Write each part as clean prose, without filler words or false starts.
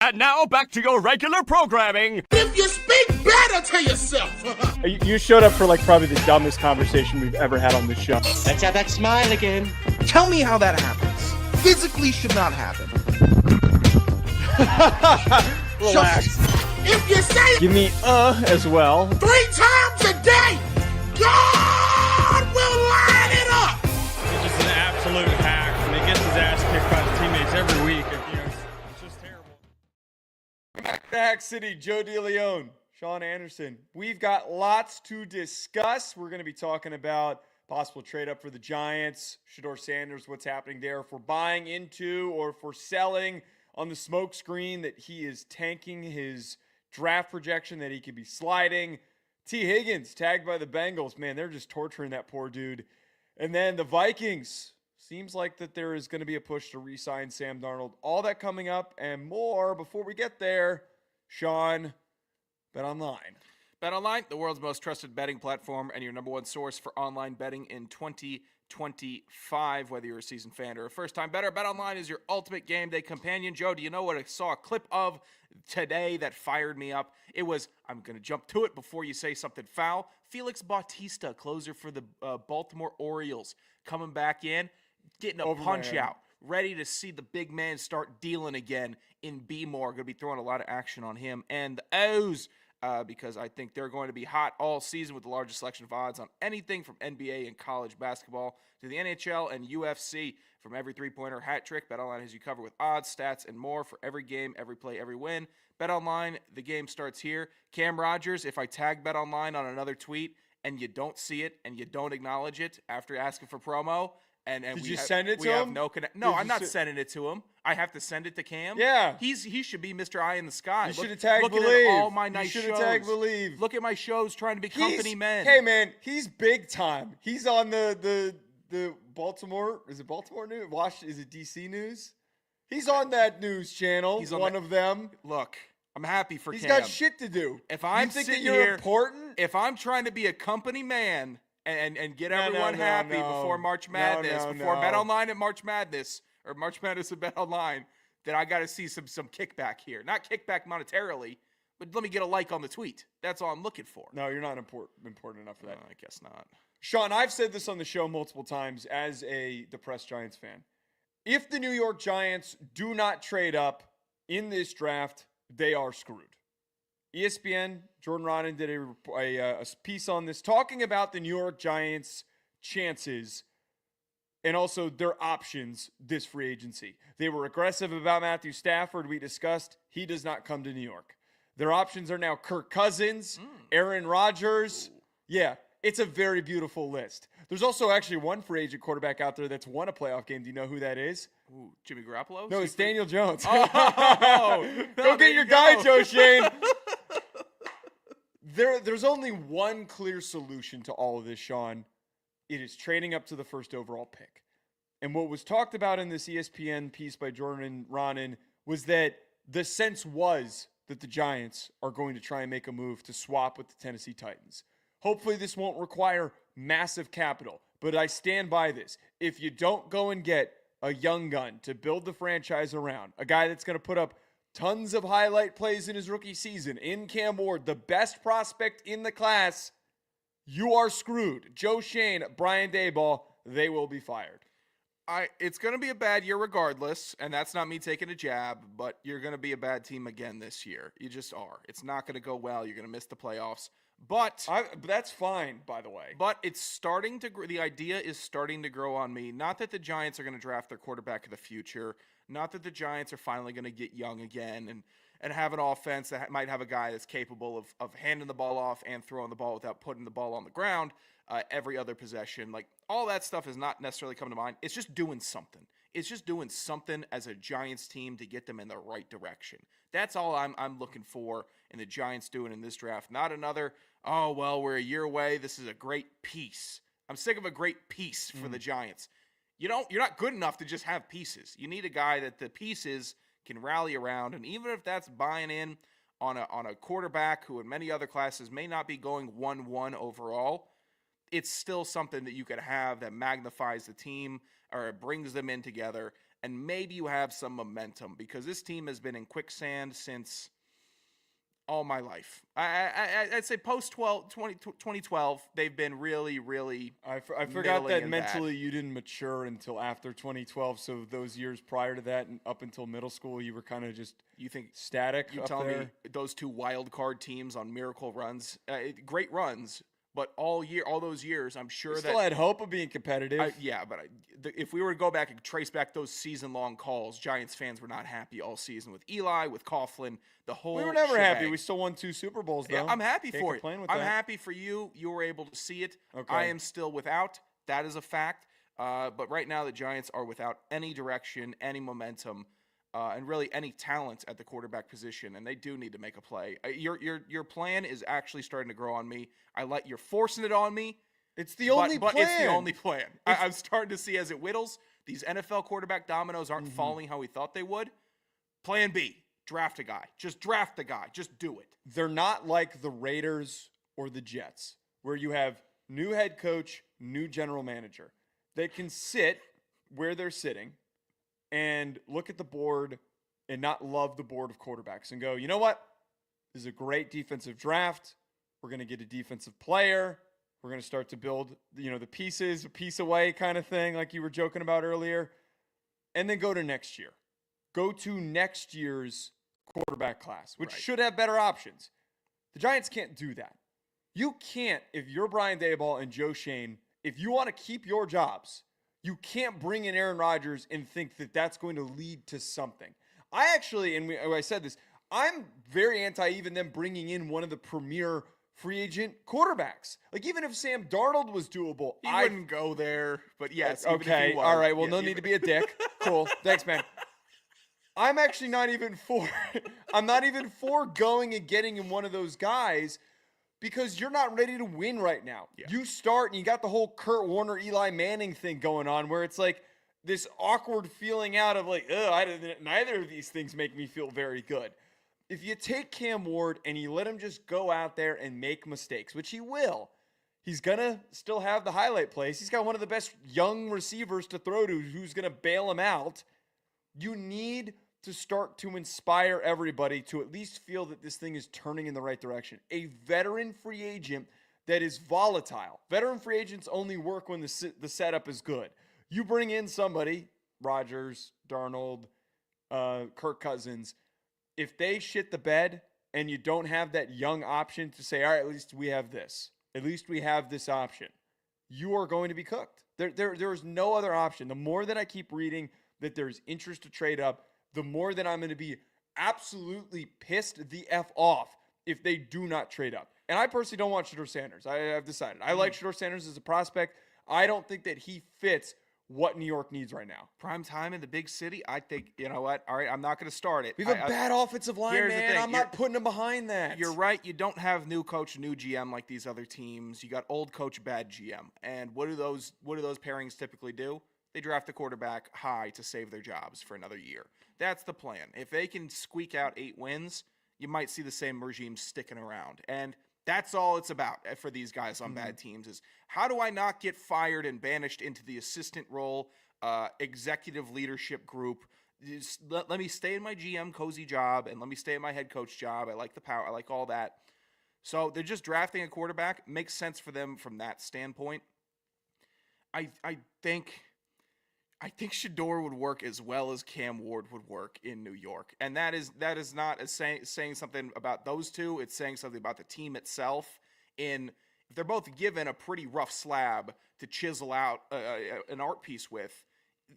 And now back to your regular programming. If you speak better to yourself. You showed up for like probably the dumbest conversation we've ever had on this show. Let's have that smile again. Tell me how that happens. Physically should not happen. Relax. If you say it Give me as well. 3 times a day, God will line it up. He's just an absolute hack, and he gets his ass kicked by the teammates every week. It's just terrible. Back to Hack City, Joe DeLeone, Sean Anderson. We've got lots to discuss. We're going to be talking about possible trade up for the Giants, Sheduer Sanders, what's happening there, if we're buying into or if we're selling on the smoke screen that he is tanking his draft projection, that he could be sliding. Tee Higgins tagged by the Bengals. Man, they're just torturing that poor dude. And then the Vikings. Seems like that there is going to be a push to re-sign Sam Darnold. All that coming up and more. Before we get there, Sean, Bet Online. Bet Online, the world's most trusted betting platform and your number one source for online betting in 2025. Whether you're a seasoned fan or a first-time bettor, Bet Online is your ultimate game day companion. Joe, do you know what I saw a clip of today that fired me up? It was, I'm going to jump to it before you say something foul, Felix Bautista, closer for the Baltimore Orioles, coming back in, getting a punch-out, ready to see the big man start dealing again in B-More. Going to be throwing a lot of action on him and the O's. Because I think they're going to be hot all season with the largest selection of odds on anything from NBA and college basketball to the NHL and UFC. From every three-pointer hat trick, BetOnline has you covered with odds, stats, and more for every game, every play, every win. BetOnline, the game starts here. Cam Rogers, if I tag BetOnline on another tweet and you don't see it and you don't acknowledge it after asking for promo, and Did we you have, send it we to have him? no No, I'm not sending it to him. I have to send it to Cam. Yeah. He should be Mr. Eye in the Sky. You should have tagged Look Believe. at all my nice you shows. should have tagged Believe. Look at my shows trying to be company men. Hey, man, he's big time. He's on the Baltimore. Is it Baltimore News? Is it DC News? He's on that news channel. He's one of them. Look, I'm happy for He's Cam. got shit to do. If I'm you think sitting that you're here, important? If I'm trying to be a company man and get everyone happy before March Madness, before Bet Online at March Madness, or March Madness at Bet Online, then I got to see some kickback here. Not kickback monetarily, but let me get a like on the tweet. That's all I'm looking for. No, you're not important enough for that. I guess not. Sean, I've said this on the show multiple times as a depressed Giants fan. If the New York Giants do not trade up in this draft, they are screwed. ESPN, Jordan Rodden did a piece on this talking about the New York Giants' chances and also their options this free agency. They were aggressive about Matthew Stafford. We discussed he does not come to New York. Their options are now Kirk Cousins, Aaron Rodgers. Yeah, it's a very beautiful list. There's also actually one free agent quarterback out there that's won a playoff game. Do you know who that is? Ooh, Jimmy Garoppolo? No, it's Daniel Jones. Oh, go get your guy, Joe Shane. There's only one clear solution to all of this, Sean. It is trading up to the first overall pick. And what was talked about in this ESPN piece by Jordan Rodden was that the sense was that the Giants are going to try and make a move to swap with the Tennessee Titans. Hopefully this won't require massive capital, but I stand by this. If you don't go and get a young gun to build the franchise around, a guy that's going to put up tons of highlight plays in his rookie season, in Cam Ward, the best prospect in the class, you are screwed. Joe Shane, Brian Daboll, they will be fired. It's going to be a bad year regardless, and that's not me taking a jab, but you're going to be a bad team again this year. You just are. It's not going to go well. You're going to miss the playoffs. But that's fine, by the way. But it's starting to the idea is starting to grow on me. Not that the Giants are going to draft their quarterback of the future. Not that the Giants are finally going to get young again and have an offense that might have a guy that's capable of handing the ball off and throwing the ball without putting the ball on the ground every other possession. Like, all that stuff is not necessarily coming to mind. It's just doing something. It's just doing something as a Giants team to get them in the right direction. That's all I'm looking for in the Giants doing in this draft. Not another, oh, well, we're a year away. This is a great piece. I'm sick of a great piece for the Giants. You're not good enough to just have pieces. You need a guy that the pieces can rally around, and even if that's buying in on a quarterback who in many other classes may not be going 1-1 overall, it's still something that you could have that magnifies the team or brings them in together and maybe you have some momentum because this team has been in quicksand since all my life. I'd say post 2012, they've been really, really. I forgot middling that and mentally you didn't mature until after 2012. So those years prior to that and up until middle school, you were kind of just You think static. you up tell there. me those two wild card teams on miracle runs, great runs, but all those years, I'm sure You that still had hope of being competitive. if we were to go back and trace back those season-long calls, Giants fans were not happy all season with Eli, with Coughlin, the whole. We were never happy. shebang. We still won 2 Super Bowls, though. Yeah, I'm happy Can't for it. complain with I'm that. happy for you. You were able to see it. Okay. I am still without. That is a fact. But right now, the Giants are without any direction, any momentum, and really any talent at the quarterback position, and they do need to make a play. Your plan is actually starting to grow on me. You're forcing it on me. It's the only but plan. it's the only plan. I'm starting to see as it whittles, these NFL quarterback dominoes aren't falling how we thought they would. Plan B, draft a guy. Just draft the guy. Just do it. They're not like the Raiders or the Jets, where you have new head coach, new general manager. They can sit where they're sitting and look at the board and not love the board of quarterbacks and go, you know what? This is a great defensive draft. We're going to get a defensive player. We're going to start to build, the pieces, a piece away kind of thing, like you were joking about earlier. And then go to next year. Go to next year's quarterback class, which Right. should have better options. The Giants can't do that. You can't, if you're Brian Daboll and Joe Shane, if you want to keep your jobs, you can't bring in Aaron Rodgers and think that that's going to lead to something. I actually, I said this, I'm very anti even them bringing in one of the premier free agent quarterbacks. Like, even if Sam Darnold was doable, I wouldn't go there, but yes. even if he Okay, was, all right. Well, yeah, no need to be a dick. Cool. Thanks, man. I'm actually not even for I'm not even for going and getting in one of those guys because you're not ready to win right now. Yeah. You start and you got the whole Kurt Warner, Eli Manning thing going on where it's like this awkward feeling out of like, neither of these things make me feel very good. If you take Cam Ward and you let him just go out there and make mistakes, which he will, he's going to still have the highlight plays. He's got one of the best young receivers to throw to who's going to bail him out. You need to start to inspire everybody to at least feel that this thing is turning in the right direction. A veteran free agent that is volatile. Veteran free agents only work when the setup is good. You bring in somebody, Rodgers, Darnold, Kirk Cousins, if they shit the bed and you don't have that young option to say, all right, at least we have this. At least we have this option. You are going to be cooked. There is no other option. The more that I keep reading that there's interest to trade up, the more that I'm going to be absolutely pissed the F off if they do not trade up. And I personally don't want Sheduer Sanders. I've decided. I like Sheduer Sanders as a prospect. I don't think that he fits what New York needs right now. Prime time in the big city, I think, you know what? All right, I'm not going to start it. We have a bad offensive line, here's the man. thing. I'm not putting him behind that. You're right. You don't have new coach, new GM like these other teams. You got old coach, bad GM. And what do those pairings typically do? They draft a quarterback high to save their jobs for another year. That's the plan. If they can squeak out 8 wins, you might see the same regime sticking around. And that's all it's about for these guys on bad teams is how do I not get fired and banished into the assistant role, executive leadership group? Just let me stay in my GM cozy job and let me stay in my head coach job. I like the power. I like all that. So they're just drafting a quarterback. Makes sense for them from that standpoint. I think Shedeur would work as well as Cam Ward would work in New York. And that is not saying something about those two. It's saying something about the team itself. If they're both given a pretty rough slab to chisel out an art piece with,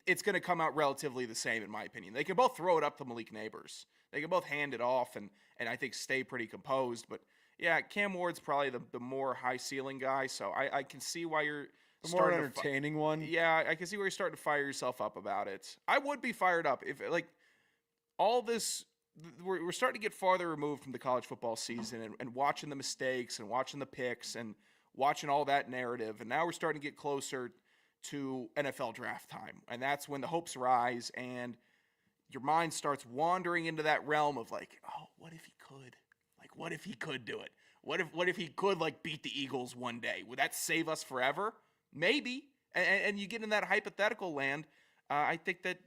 it's going to come out relatively the same, in my opinion. They can both throw it up to Malik Neighbors. They can both hand it off and I think stay pretty composed. But, yeah, Cam Ward's probably the more high-ceiling guy, so I can see why you're – the more entertaining one. Yeah, I can see where you're starting to fire yourself up about it. I would be fired up if, like, all this, we're starting to get farther removed from the college football season and watching the mistakes and watching the picks and watching all that narrative. And now we're starting to get closer to NFL draft time. And that's when the hopes rise and your mind starts wandering into that realm of, like, oh, what if he could? Like, what if he could do it? What if he could, like, beat the Eagles one day? Would that save us forever? Maybe. And you get in that hypothetical land. I think that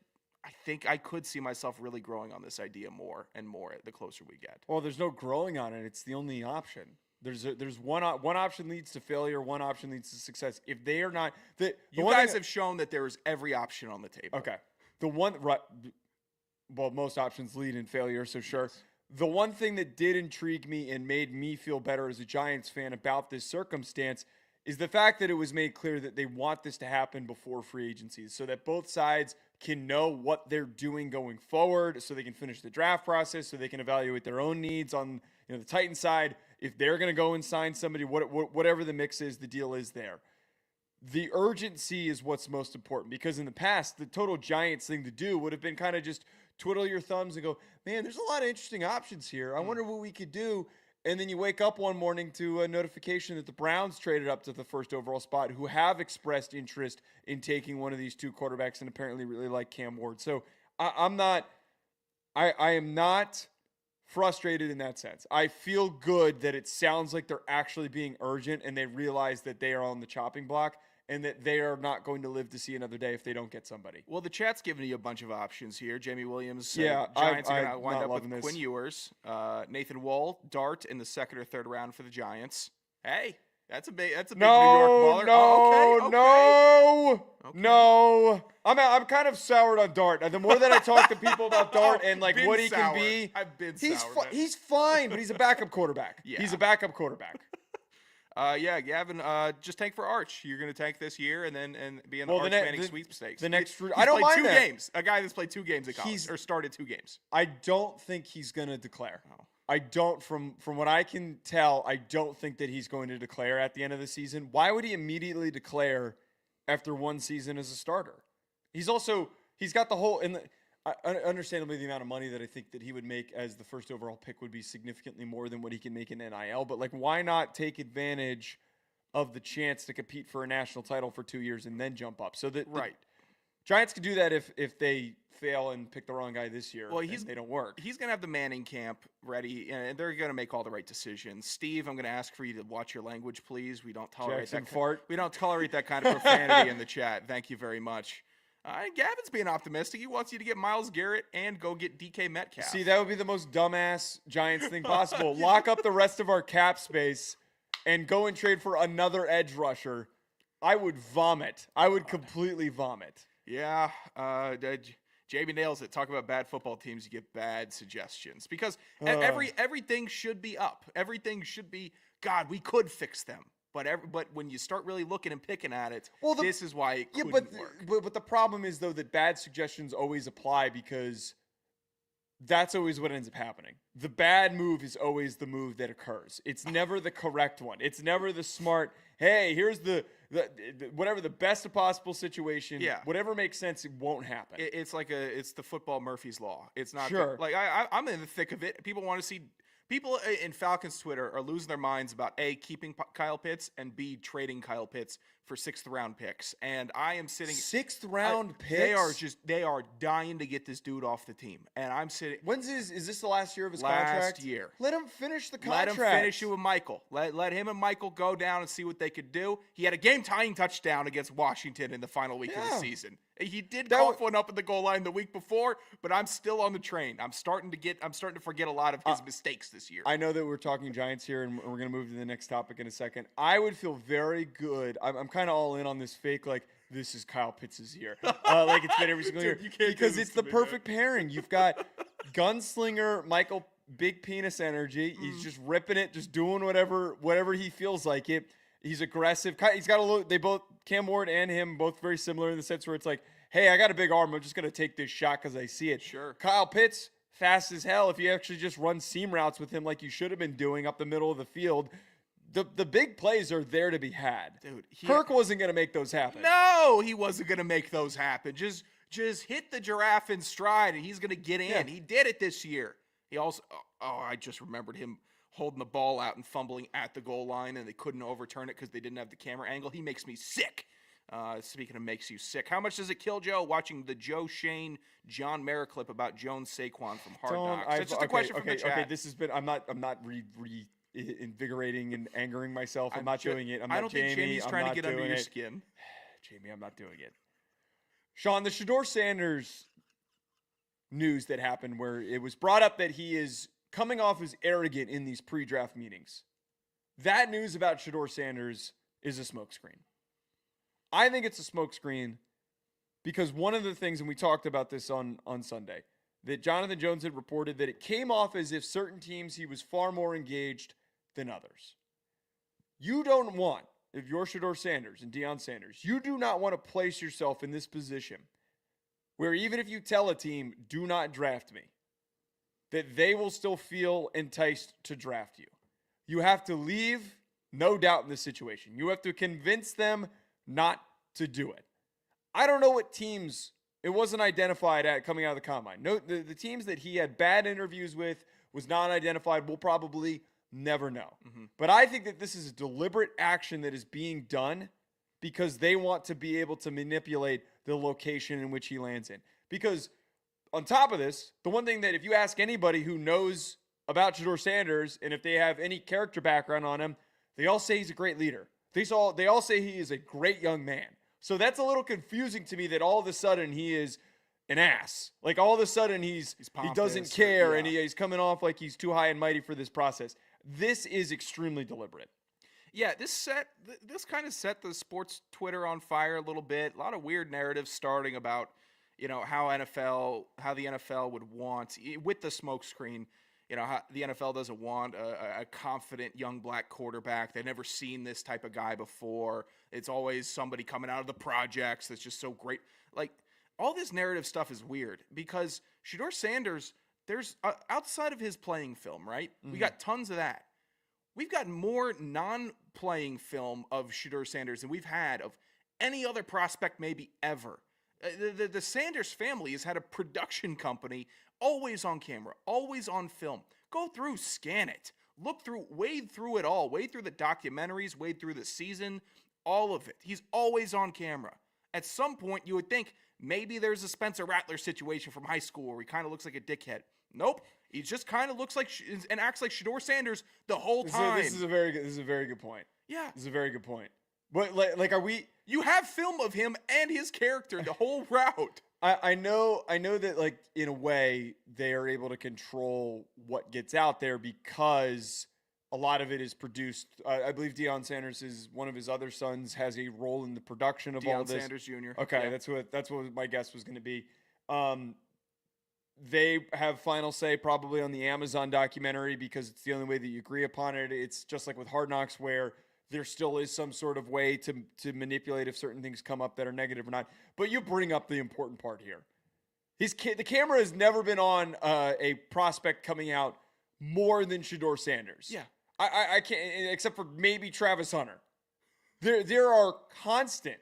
I think I could see myself really growing on this idea more and more the closer we get. Well, there's no growing on it. It's the only option. There's one option leads to failure, one option leads to success. If they are not, You guys have shown that there is every option on the table. Okay. Well, most options lead in failure, so sure. The one thing that did intrigue me and made me feel better as a Giants fan about this circumstance is the fact that it was made clear that they want this to happen before free agency so that both sides can know what they're doing going forward, so they can finish the draft process, so they can evaluate their own needs on the Titan side. If they're going to go and sign somebody, whatever the mix is, the deal is there. The urgency is what's most important, because in the past, the total Giants thing to do would have been kind of just twiddle your thumbs and go, man, there's a lot of interesting options here. I wonder what we could do. And then you wake up one morning to a notification that the Browns traded up to the first overall spot, who have expressed interest in taking one of these two quarterbacks and apparently really like Cam Ward. So I am not frustrated in that sense. I feel good that it sounds like they're actually being urgent and they realize that they are on the chopping block and that they are not going to live to see another day if they don't get somebody. Well, the chat's giving you a bunch of options here. Jamie Williams, Yeah, Giants are I'm going to wind not up with loving this. Quinn Ewers, Nathan Wall, Dart in the second or third round for the Giants. Hey, that's a big New York baller. No. I'm kind of soured on Dart. And the more that I talk to people about Dart and like Been what he sour. can be, I've been he's sour, man. he's fine, but he's a backup quarterback. Yeah. He's a backup quarterback. Yeah, Gavin, just tank for Arch. You're going to tank this year and be in the Well, Arch the Manning the- sweepstakes. the next- He's I don't played mind 2 that. games. A guy that's played 2 games at college or started 2 games. I don't think he's going to declare. Oh. I don't, from what I can tell, I don't think that he's going to declare at the end of the season. Why would he immediately declare after one season as a starter? He's got the whole, understandably the amount of money that I think that he would make as the first overall pick would be significantly more than what he can make in NIL. But like, why not take advantage of the chance to compete for a national title for 2 years and then jump up? So that the Giants could do that if they fail and pick the wrong guy this year. Well, they don't work. He's going to have the Manning camp ready, and they're going to make all the right decisions. Steve, I'm going to ask for you to watch your language, please. We don't tolerate Jackson that. fart. We don't tolerate that kind of profanity in the chat. Thank you very much. Gavin's being optimistic. He wants you to get Myles Garrett and go get DK Metcalf. See, that would be the most dumbass Giants thing possible. Lock up the rest of our cap space and go and trade for another edge rusher. I would vomit. I would completely vomit. Yeah, Jamie nails it. Talk about bad football teams. You get bad suggestions because everything should be up. Everything should be, God, we could fix them. But when you start really looking and picking at it, this is why it couldn't work. But the problem is, though, that bad suggestions always apply because that's always what ends up happening. The bad move is always the move that occurs. It's never the correct one. It's never the smart, hey, here's the whatever the best possible situation. Yeah. Whatever makes sense, it won't happen. It's the football Murphy's Law. It's not Sure. I'm in the thick of it. People want to see. People in Falcons Twitter are losing their minds about A, keeping Kyle Pitts, and B, trading Kyle Pitts for 6th round picks. And I am sitting 6th round picks. They are dying to get this dude off the team. And I'm sitting. Is this the last year of his last contract? year. Let him finish the contract. Let him finish it with Michael. Let him and Michael go down and see what they could do. He had a game-tying touchdown against Washington in the final week of the season. He did cough one up at the goal line the week before, but I'm still on the train. I'm starting to forget a lot of his mistakes this year. I know that we're talking Giants here, and we're going to move to the next topic in a second. I would feel very good. I'm kind of all in on this fake, like, this is Kyle Pitts' year. Like it's been every single year. Because it's the perfect pairing. You've got gunslinger Michael, big penis energy. He's just ripping it, just doing whatever he feels like it. He's aggressive. He's got a little. They both, Cam Ward and him, both very similar in the sense where it's like, hey, I got a big arm. I'm just going to take this shot because I see it. Sure. Kyle Pitts, fast as hell. If you actually just run seam routes with him like you should have been doing up the middle of the field, the big plays are there to be had. Dude, Kirk wasn't going to make those happen. No, he wasn't going to make those happen. Just hit the giraffe in stride, and he's going to get in. Yeah. He did it this year. He also, I just remembered him holding the ball out and fumbling at the goal line, and they couldn't overturn it because they didn't have the camera angle. He makes me sick. Speaking of makes you sick, how much does it kill Joe watching the Joe Shane, John Mara clip about Jones Saquon from Hard Knocks? It's just a question from the chat. Okay, this has been. I'm not invigorating and angering myself. I'm not doing it. I don't think Jamie's trying to get under your skin. Jamie, I'm not doing it. Sean, the Sheduer Sanders news that happened where it was brought up that he is coming off as arrogant in these pre-draft meetings. That news about Sheduer Sanders is a smokescreen. I think it's a smokescreen because one of the things, and we talked about this on Sunday, that Jonathan Jones had reported that it came off as if certain teams he was far more engaged than others. You don't want, if you're Sheduer Sanders and DeLeone Sanders, you do not want to place yourself in this position where even if you tell a team, do not draft me, that they will still feel enticed to draft you. You have to leave no doubt in this situation. You have to convince them not to do it. I don't know what teams, it wasn't identified at coming out of the combine. No, the teams that he had bad interviews with was not identified. We'll probably never know. But I think that this is a deliberate action that is being done because they want to be able to manipulate the location in which he lands in. Because on top of this, the one thing that if you ask anybody who knows about Sheduer Sanders and if they have any character background on him, they all say he's a great leader. They all say he is a great young man. So that's a little confusing to me that all of a sudden he is an ass. Like all of a sudden he doesn't care and he's coming off like he's too high and mighty for this process. This is extremely deliberate. Yeah, this kind of set the sports Twitter on fire a little bit. A lot of weird narratives starting about, how the NFL would want with the smokescreen. How the NFL doesn't want a confident young black quarterback. They've never seen this type of guy before. It's always somebody coming out of the projects that's just so great. Like, all this narrative stuff is weird because Sheduer Sanders, there's outside of his playing film, right? Mm-hmm. We got tons of that. We've got more non-playing film of Sheduer Sanders than we've had of any other prospect maybe ever. The Sanders family has had a production company always on camera, always on film. Go through, scan it, look through, wade through it all, wade through the documentaries, wade through the season, all of it. He's always on camera. At some point, you would think maybe there's a Spencer Rattler situation from high school where he kind of looks like a dickhead. Nope. He just kind of looks like and acts like Sheduer Sanders the whole time. This is a very good point. Yeah. This is a very good point. But like are we? You have film of him and his character the whole route. I know that like in a way they are able to control what gets out there because a lot of it is produced. I believe DeLeone Sanders is one of his other sons has a role in the production of all this. DeLeone Sanders Jr. Okay, yeah. That's what my guess was going to be. They have final say probably on the Amazon documentary because it's the only way that you agree upon it. It's just like with Hard Knocks where there still is some sort of way to manipulate if certain things come up that are negative or not. But you bring up the important part here. The camera has never been on a prospect coming out more than Sheduer Sanders. Yeah. I can't, except for maybe Travis Hunter. There are constant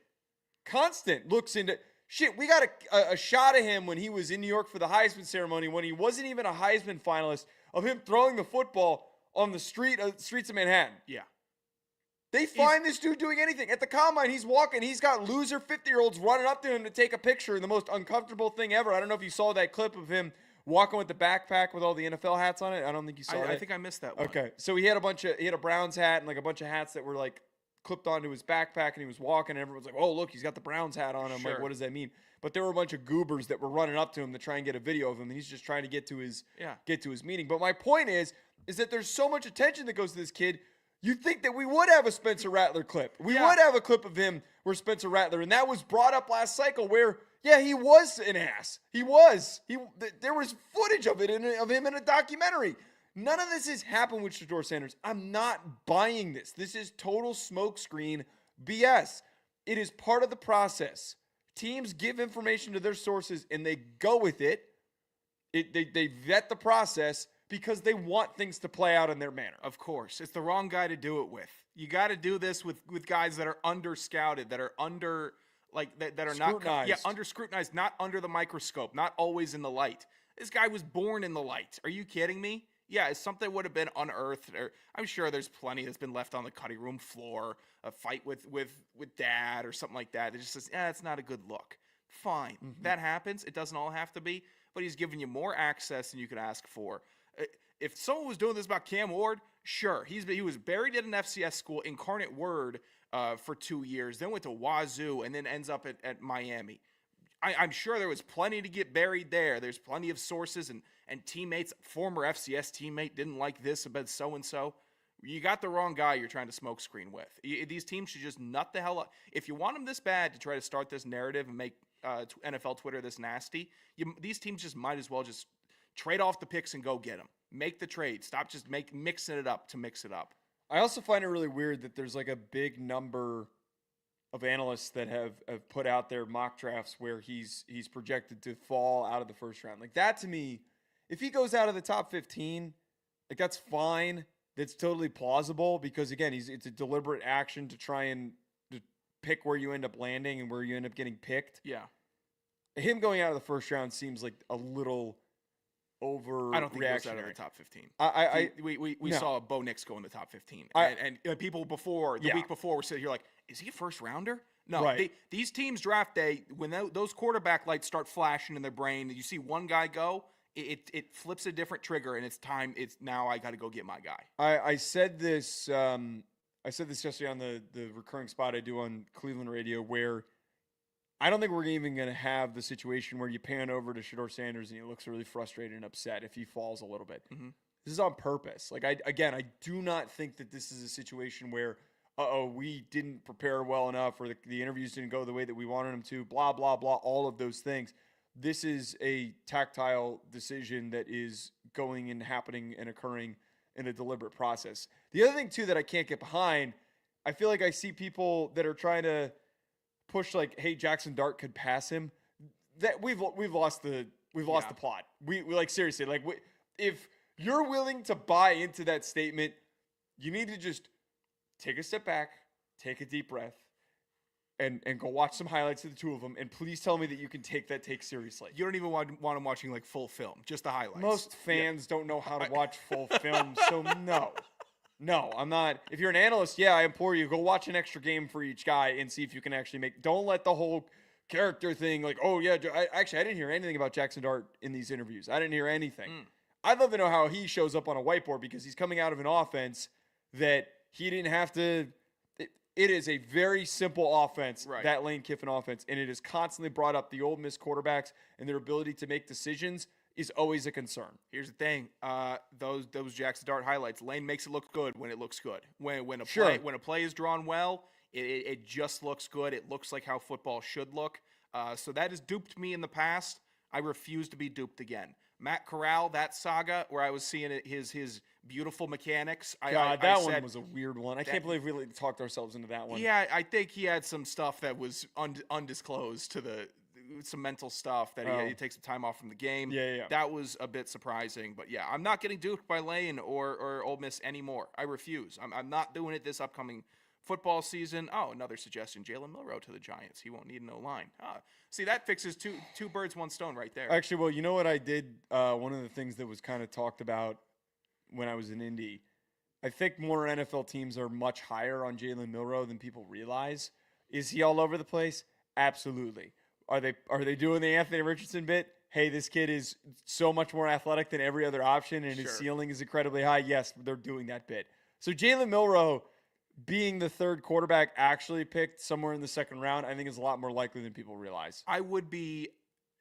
looks into shit. We got a shot of him when he was in New York for the Heisman ceremony when he wasn't even a Heisman finalist of him throwing the football on the streets of Manhattan. Yeah. They find this dude doing anything. At the combine, he's walking. He's got loser 50-year-olds running up to him to take a picture. The most uncomfortable thing ever. I don't know if you saw that clip of him walking with the backpack with all the NFL hats on it. I don't think you saw that. I think I missed that one. Okay. So he had a Browns hat and like a bunch of hats that were like clipped onto his backpack and he was walking and everyone's like, oh, look, he's got the Browns hat on him. Sure. Like, what does that mean? But there were a bunch of goobers that were running up to him to try and get a video of him and he's just trying to get to his meeting. But my point is that there's so much attention that goes to this kid. You'd think that we would have a Spencer Rattler clip. We would have a clip of him where Spencer Rattler, and that was brought up last cycle where, yeah, he was an ass. He was. There was footage of him in a documentary. None of this has happened with Sheduer Sanders. I'm not buying this. This is total smokescreen BS. It is part of the process. Teams give information to their sources, and they go with it. They vet the process because they want things to play out in their manner. Of course. It's the wrong guy to do it with. You got to do this with guys that are under-scouted, that are under, like, that are scrutinized. not, under-scrutinized, not under the microscope, not always in the light. This guy was born in the light. Are you kidding me? Yeah, if something would have been unearthed, or I'm sure there's plenty that's been left on the cutting room floor, a fight with dad or something like that. It just says, it's not a good look. Fine. Mm-hmm. That happens. It doesn't all have to be, but he's giving you more access than you could ask for. If someone was doing this about Cam Ward, sure. He was buried at an FCS school, Incarnate Word, for 2 years, then went to Wazoo, and then ends up at Miami. I'm sure there was plenty to get buried there. There's plenty of sources and teammates. Former FCS teammate didn't like this about so-and-so. You got the wrong guy you're trying to smoke screen with. These teams should just nut the hell up. If you want them this bad to try to start this narrative and make NFL Twitter this nasty, these teams just might as well just trade off the picks and go get them. Make the trade. Stop just mixing it up to mix it up. I also find it really weird that there's like a big number of analysts that have put out their mock drafts where he's projected to fall out of the first round. Like that to me, if he goes out of the top 15, like that's fine. That's totally plausible because again, it's a deliberate action to try and to pick where you end up landing and where you end up getting picked. Yeah. Him going out of the first round seems like a little over. I don't think he goes out of the top 15. We no. saw Bo Nix go in the top 15, and people before the week before were sitting here like, is he a first rounder? No, right. These teams draft day when those quarterback lights start flashing in their brain, you see one guy go, it flips a different trigger, and it's time. It's now I got to go get my guy. I said this. I said this yesterday on the recurring spot I do on Cleveland radio, where I don't think we're even going to have the situation where you pan over to Sheduer Sanders and he looks really frustrated and upset if he falls a little bit. Mm-hmm. This is on purpose. Like I do not think that this is a situation where, we didn't prepare well enough, or the interviews didn't go the way that we wanted them to. Blah blah blah. All of those things. This is a tactile decision that is going and happening and occurring in a deliberate process. The other thing too that I can't get behind, I feel like I see people that are trying to push like, hey, Jackson Dart could pass him. That we've lost the plot. We like seriously, like if you're willing to buy into that statement, you need to just take a step back, take a deep breath, and go watch some highlights of the two of them, and please tell me that you can take that take seriously. You don't even want them watching like full film, just the highlights. Most fans don't know how to watch full film, so no, I'm not. If you're an analyst, I implore you, go watch an extra game for each guy and see if you can actually don't let the whole character thing like, oh yeah, I didn't hear anything about Jackson Dart in these interviews. I didn't hear anything. I'd love to know how he shows up on a whiteboard because he's coming out of an offense that he didn't have to. It is a very simple offense, right. That Lane Kiffin offense, and it is constantly brought up. The Ole Miss quarterbacks and their ability to make decisions is always a concern. Here's the thing: those Jackson Dart highlights, Lane makes it look good when it looks good. When a play is drawn well, it just looks good. It looks like how football should look. So that has duped me in the past. I refuse to be duped again. Matt Corral, that saga where I was seeing his beautiful mechanics. That one was a weird one. I can't believe we really talked ourselves into that one. Yeah, I think he had some stuff that was undisclosed to some mental stuff that he had to take some time off from the game. Yeah. That was a bit surprising. But yeah, I'm not getting duped by Lane or Ole Miss anymore. I refuse. I'm not doing it this upcoming football season. Oh, another suggestion. Jalen Milroe to the Giants. He won't need no line. See, that fixes two birds, one stone right there. Actually, well, you know what I did? One of the things that was kind of talked about when I was in Indy, I think more NFL teams are much higher on Jalen Milroe than people realize. Is he all over the place? Absolutely. Are they doing the Anthony Richardson bit? Hey, this kid is so much more athletic than every other option, and his ceiling is incredibly high. Yes, they're doing that bit. So Jalen Milroe being the third quarterback actually picked somewhere in the second round, I think is a lot more likely than people realize. I would be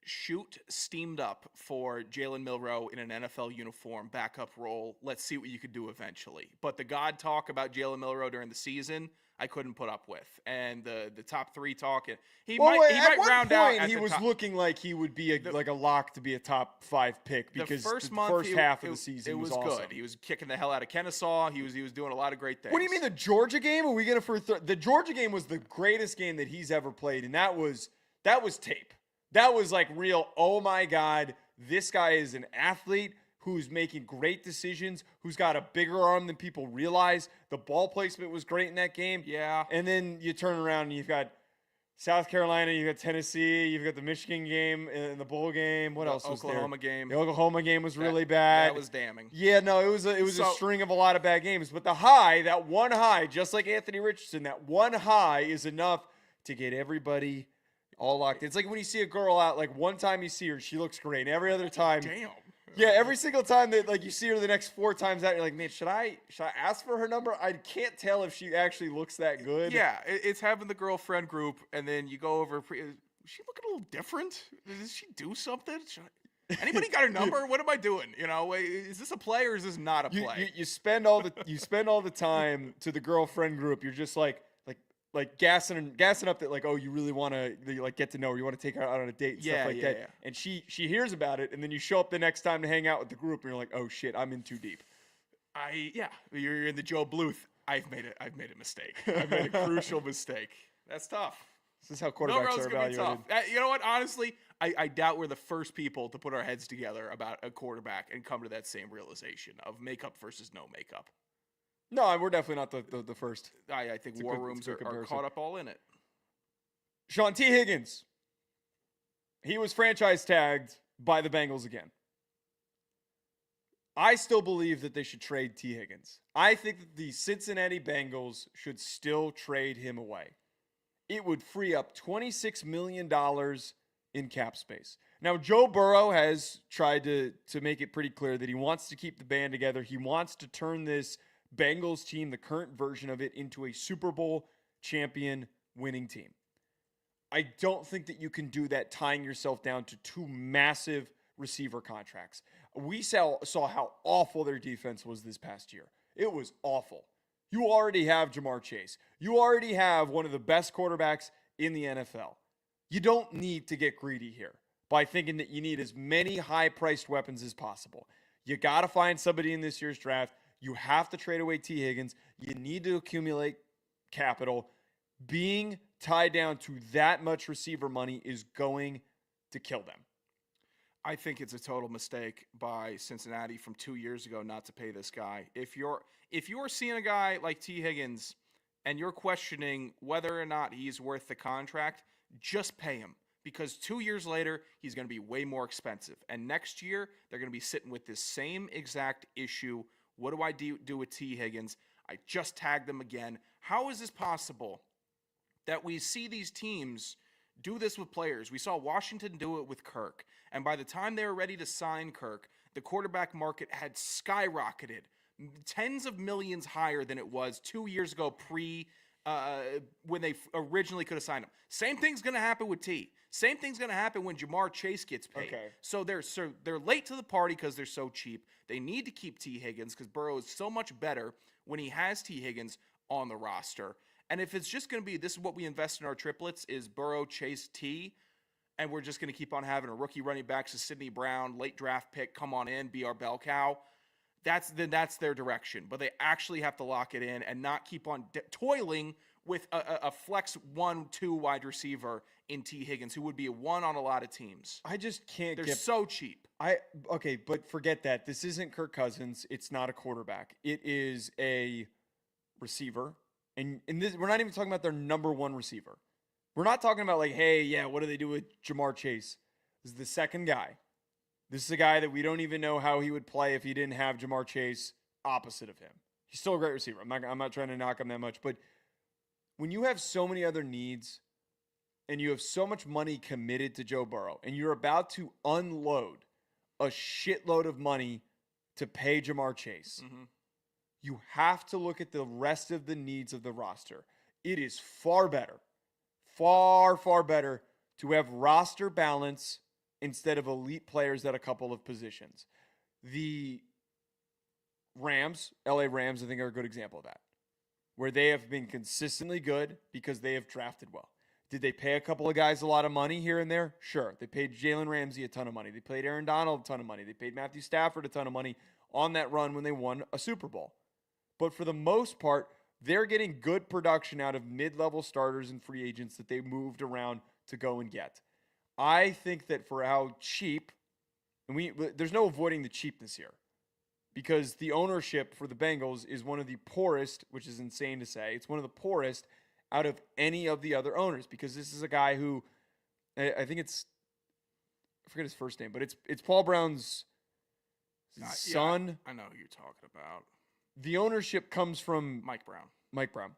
steamed up for Jalen Milroe in an NFL uniform, backup role. Let's see what you could do eventually. But the God talk about Jalen Milroe during the season, I couldn't put up with. And the top three talk, he might round out. He was looking like he would be like a lock to be a top 5 pick because the first half of the season was awesome. Good. He was kicking the hell out of Kennesaw. He was doing a lot of great things. What do you mean the Georgia game? Are we gonna the Georgia game was the greatest game that he's ever played, and that was tape. That was like real. Oh my God, this guy is an athlete who's making great decisions, who's got a bigger arm than people realize. The ball placement was great in that game. Yeah. And then you turn around and you've got South Carolina, you've got Tennessee, you've got the Michigan game and the bowl game. What else was there? Oklahoma game. The Oklahoma game was really bad. That was damning. Yeah, no, it was a string of a lot of bad games. But that one high, just like Anthony Richardson, that one high is enough to get everybody all locked in. It's like when you see a girl out, like one time you see her, she looks great. And every other time. Damn. Yeah, every single time that like you see her the next 4 times out, you're like, man, should I ask for her number? I can't tell if she actually looks that good. Yeah, it's having the girlfriend group, and then you go over Is she looking a little different? Does she do something? Anybody got her number? What am I doing? Is this a play or is this not a play? You spend all the time to the girlfriend group. You're just like gassing up that like, oh, you really want to like get to know her. You want to take her out on a date and stuff like that. Yeah. And she hears about it, and then you show up the next time to hang out with the group, and you're like, oh shit, I'm in too deep. You're in the Joe Bluth. I've made a mistake. I've made a crucial mistake. That's tough. This is how quarterbacks are evaluated. You know what? Honestly, I doubt we're the first people to put our heads together about a quarterback and come to that same realization of makeup versus no makeup. No, we're definitely not the first. I think war rooms are caught up all in it. Sean, Tee Higgins. He was franchise tagged by the Bengals again. I still believe that they should trade Tee Higgins. I think that the Cincinnati Bengals should still trade him away. It would free up $26 million in cap space. Now, Joe Burrow has tried to make it pretty clear that he wants to keep the band together. He wants to turn this Bengals team, the current version of it, into a Super Bowl champion winning team. I don't think that you can do that tying yourself down to two massive receiver contracts. We saw how awful their defense was this past year. It was awful. You already have Jamar Chase. You already have one of the best quarterbacks in the NFL. You don't need to get greedy here by thinking that you need as many high-priced weapons as possible. You got to find somebody in this year's draft. You have to trade away Tee Higgins. You need to accumulate capital. Being tied down to that much receiver money is going to kill them. I think it's a total mistake by Cincinnati from 2 years ago not to pay this guy. If you're seeing a guy like Tee Higgins and you're questioning whether or not he's worth the contract, just pay him. Because 2 years later, he's going to be way more expensive. And next year, they're going to be sitting with this same exact issue. What do I do with Tee Higgins? I just tagged them again. How is this possible that we see these teams do this with players? We saw Washington do it with Kirk. And by the time they were ready to sign Kirk, the quarterback market had skyrocketed tens of millions higher than it was 2 years ago when they originally could have signed him. Same thing's going to happen with T. Same thing's going to happen when Jamar Chase gets paid. Okay. So they're late to the party because they're so cheap. They need to keep Tee Higgins because Burrow is so much better when he has Tee Higgins on the roster. And if it's just going to be, this is what we invest in our triplets, is Burrow, Chase, T, and we're just going to keep on having a rookie running back, so Sidney Brown, late draft pick, come on in, be our bell cow, that's their direction. But they actually have to lock it in and not keep on toiling with a flex 1-2 wide receiver in Tee Higgins, who would be a one on a lot of teams. I just can't They're so cheap. Okay, but forget that. This isn't Kirk Cousins. It's not a quarterback. It is a receiver. And this, we're not even talking about their number one receiver. We're not talking about like, hey, yeah, what do they do with Jamar Chase? This is the second guy. This is a guy that we don't even know how he would play if he didn't have Jamar Chase opposite of him. He's still a great receiver. I'm not trying to knock him that much. But when you have so many other needs and you have so much money committed to Joe Burrow and you're about to unload a shitload of money to pay Jamar Chase, you have to look at the rest of the needs of the roster. It is far better, far, far better to have roster balance instead of elite players at a couple of positions. The Rams, LA Rams, I think are a good example of that, where they have been consistently good because they have drafted well. Did they pay a couple of guys a lot of money here and there? Sure. They paid Jalen Ramsey a ton of money. They paid Aaron Donald a ton of money. They paid Matthew Stafford a ton of money on that run when they won a Super Bowl. But for the most part, they're getting good production out of mid-level starters and free agents that they moved around to go and get. I think that for how cheap, and there's no avoiding the cheapness here, because the ownership for the Bengals is one of the poorest, which is insane to say. It's one of the poorest out of any of the other owners, because this is a guy who, I think I forget his first name, but it's Paul Brown's son. Yeah, I know who you're talking about. The ownership comes from Mike Brown.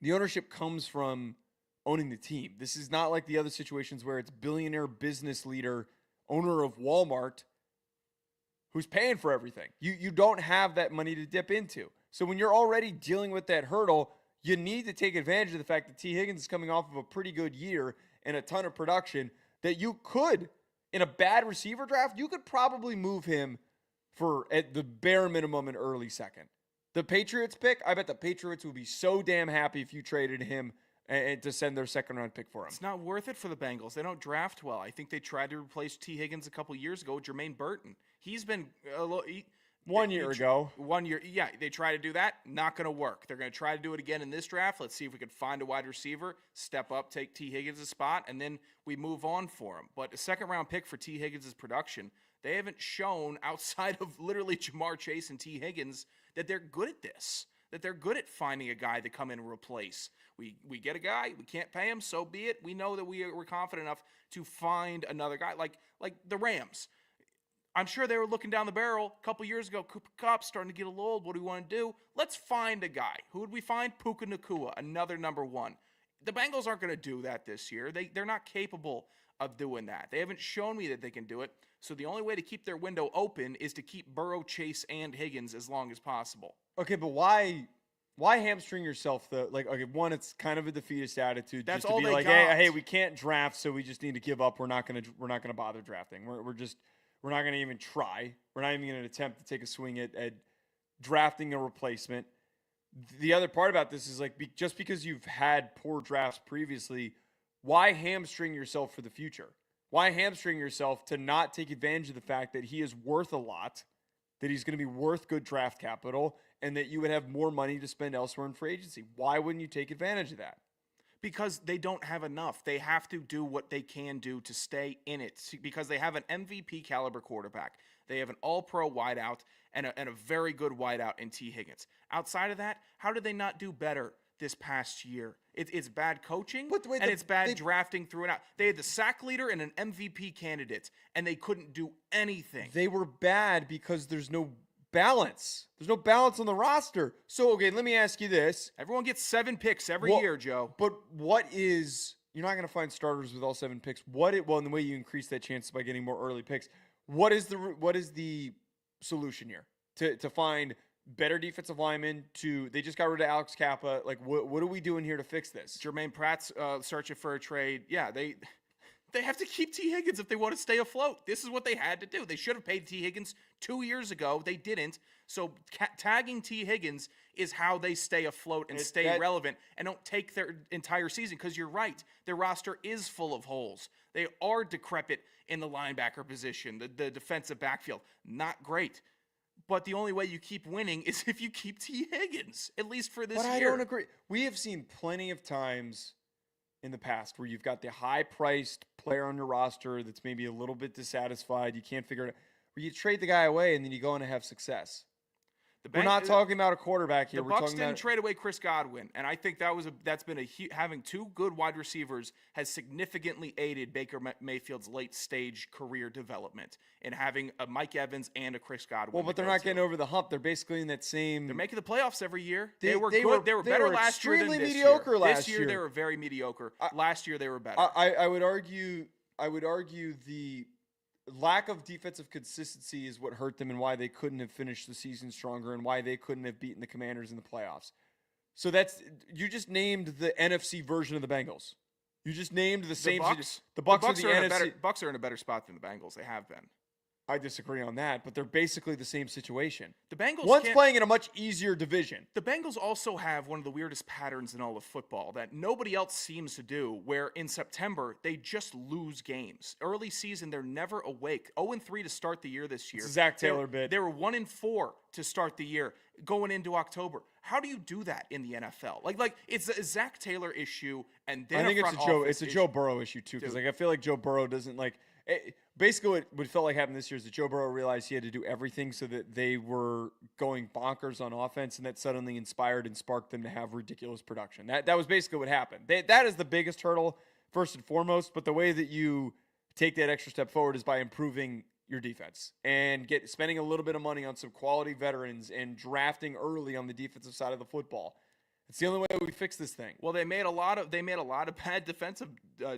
The ownership comes from owning the team. This is not like the other situations where it's billionaire business leader, owner of Walmart, who's paying for everything. You don't have that money to dip into. So when you're already dealing with that hurdle, you need to take advantage of the fact that Tee Higgins is coming off of a pretty good year and a ton of production that you could, in a bad receiver draft, you could probably move him for at the bare minimum an early second. The Patriots pick, I bet the Patriots would be so damn happy if you traded him and to send their second-round pick for him. It's not worth it for the Bengals. They don't draft well. I think they tried to replace Tee Higgins a couple years ago with Jermaine Burton. He's been a little... 1 year ago. 1 year. Yeah, they tried to do that. Not going to work. They're going to try to do it again in this draft. Let's see if we can find a wide receiver, step up, take Tee Higgins' spot, and then we move on for him. But a second-round pick for Tee Higgins' production, they haven't shown outside of literally Jamar Chase and Tee Higgins that they're good at this, that they're good at finding a guy to come in and replace. We get a guy, we can't pay him, so be it. We know that we're confident enough to find another guy, like the Rams. I'm sure they were looking down the barrel a couple years ago. Cooper Kupp's starting to get a little old. What do we want to do? Let's find a guy. Who would we find? Puka Nacua, another number one. The Bengals aren't going to do that this year. They're not capable of doing that. They haven't shown me that they can do it. So the only way to keep their window open is to keep Burrow, Chase, and Higgins as long as possible. Okay, but why hamstring yourself though? Like, okay, one, it's kind of a defeatist attitude. That's just to all be they like, got. hey, we can't draft, so we just need to give up. We're not gonna bother drafting. We're not gonna even try. We're not even gonna attempt to take a swing at drafting a replacement. The other part about this is like, just because you've had poor drafts previously, why hamstring yourself for the future? Why hamstring yourself to not take advantage of the fact that he is worth a lot, that he's going to be worth good draft capital, and that you would have more money to spend elsewhere in free agency? Why wouldn't you take advantage of that? Because they don't have enough. They have to do what they can do to stay in it, because they have an MVP caliber quarterback. They have an all-pro wideout and a very good wideout in Tee Higgins. Outside of that, how did they not do better this past year? It's bad coaching, and it's bad drafting through and out. They had the sack leader and an MVP candidate, and they couldn't do anything. They were bad because there's no balance. There's no balance on the roster. So, okay, let me ask you this. Everyone gets 7 picks every year, Joe. But you're not going to find starters with all 7 picks. And the way you increase that chance is by getting more early picks. What is the solution here to find better defensive linemen? They just got rid of Alex Kappa. Like, what are we doing here to fix this? Jermaine Pratt's searching for a trade. Yeah, they have to keep Tee Higgins if they want to stay afloat. This is what they had to do. They should have paid Tee Higgins 2 years ago. They didn't. So tagging Tee Higgins is how they stay afloat and stay relevant and don't take their entire season, because you're right. Their roster is full of holes. They are decrepit in the linebacker position, the defensive backfield. Not great. But the only way you keep winning is if you keep Tee Higgins, at least for this year. But I don't agree. We have seen plenty of times in the past where you've got the high-priced player on your roster that's maybe a little bit dissatisfied. You can't figure it out. Where you trade the guy away and then you go on and have success. We're not talking about a quarterback here. The Bucs didn't trade away Chris Godwin, and I think that's been having 2 good wide receivers has significantly aided Baker Mayfield's late-stage career development in having a Mike Evans and a Chris Godwin. Well, but they're not getting over the hump. They're basically in that same. They're making the playoffs every year. They were good. They were better last year than this year. Mediocre last This year they were very mediocre. Last year they were better. I would argue the lack of defensive consistency is what hurt them and why they couldn't have finished the season stronger and why they couldn't have beaten the Commanders in the playoffs. So you just named the NFC version of the Bengals. You just named the same. The Bucs are the NFC. Bucs are in a better spot than the Bengals. They have been. I disagree on that, but they're basically the same situation. The Bengals. One's playing in a much easier division. The Bengals also have one of the weirdest patterns in all of football that nobody else seems to do, where in September they just lose games. Early season, they're never awake. 0-3 to start the year this year. It's a Zach Taylor bit. They were 1-4 to start the year going into October. How do you do that in the NFL? Like it's a Zach Taylor issue, and then I think it's a Joe Burrow issue too, because I feel like Joe Burrow doesn't like. Basically, what felt like happened this year is that Joe Burrow realized he had to do everything so that they were going bonkers on offense, and that suddenly inspired and sparked them to have ridiculous production. That was basically what happened. That is the biggest hurdle, first and foremost, but the way that you take that extra step forward is by improving your defense and spending a little bit of money on some quality veterans and drafting early on the defensive side of the football. It's the only way we fix this thing. Well, they made a lot of bad defensive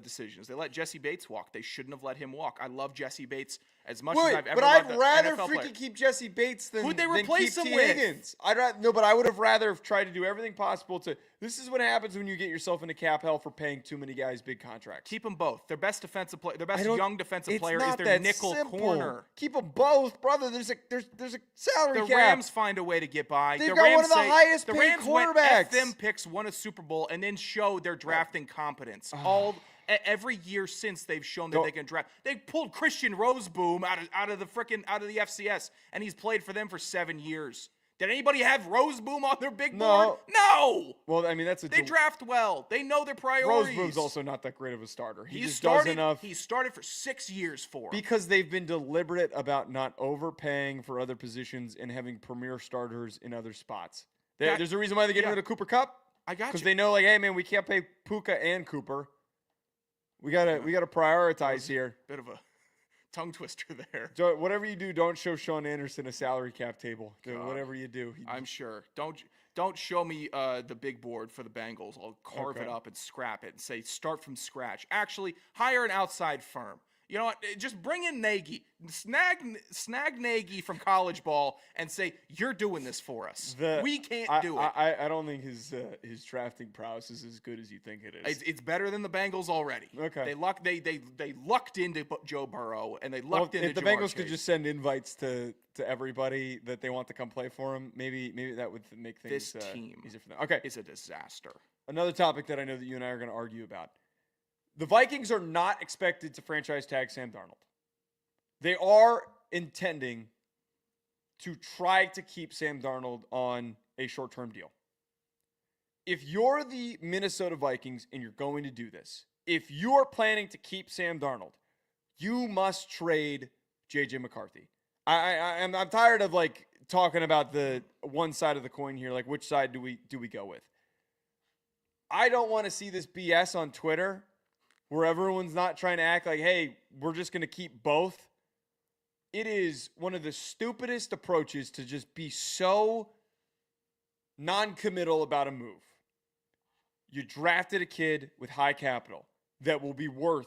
decisions. They let Jesse Bates walk. They shouldn't have let him walk. I love Jesse Bates as much Wait, as I've ever but loved I'd rather NFL freaking player. keep Jesse Bates than Who'd they than replace keep him Tee with? Higgins. But I would have rather have tried to do everything possible to. This is what happens when you get yourself into cap hell for paying too many guys big contracts. Keep them both. Their best defensive player, their best I don't- young defensive it's player is not their that nickel simple. corner. Keep them both, brother. There's a salary The cap. Rams find a way to get by. They've the got Rams one of the say, highest the paid Rams went quarterbacks. F them picks, won a Super Bowl, and then showed their drafting competence. Every year since they've shown that they can draft. They pulled Christian Roseboom out of the FCS, and he's played for them for 7 years. Did anybody have Roseboom on their big board? No. Well, I mean that's a They draft well. They know their priorities. Roseboom's also not that great of a starter. He just started, does enough. He started for 6 years for him. Because they've been deliberate about not overpaying for other positions and having premier starters in other spots. There's a reason why they're getting rid of Cooper Kupp. I got you. Because they know, like, hey man, we can't pay Puka and Cooper. We gotta prioritize here. Bit of a tongue twister there. So whatever you do, don't show Sean Anderson a salary cap table. Whatever you do, I'm sure. Don't show me the big board for the Bengals. I'll carve it up and scrap it and say start from scratch. Actually, hire an outside firm. You know what? Just bring in Nagy. Snag Nagy from college ball and say, you're doing this for us. We can't do it. I don't think his drafting prowess is as good as you think it is. It's better than the Bengals already. Okay. They lucked into Joe Burrow and they lucked into if the Jamar Bengals could Chase. just send invites to everybody that they want to come play for him, maybe that would make things This team easier for them. Okay. is a disaster. Another topic that I know that you and I are going to argue about. The Vikings are not expected to franchise tag Sam Darnold. They are intending to try to keep Sam Darnold on a short-term deal. If you're the Minnesota Vikings and you're going to do this, if you are planning to keep Sam Darnold, you must trade J.J. McCarthy. I'm tired of like talking about the one side of the coin here. Like, which side do we go with? I don't want to see this BS on Twitter where everyone's not trying to act like, hey, we're just going to keep both. It is one of the stupidest approaches to just be so non-committal about a move. You drafted a kid with high capital that will be worth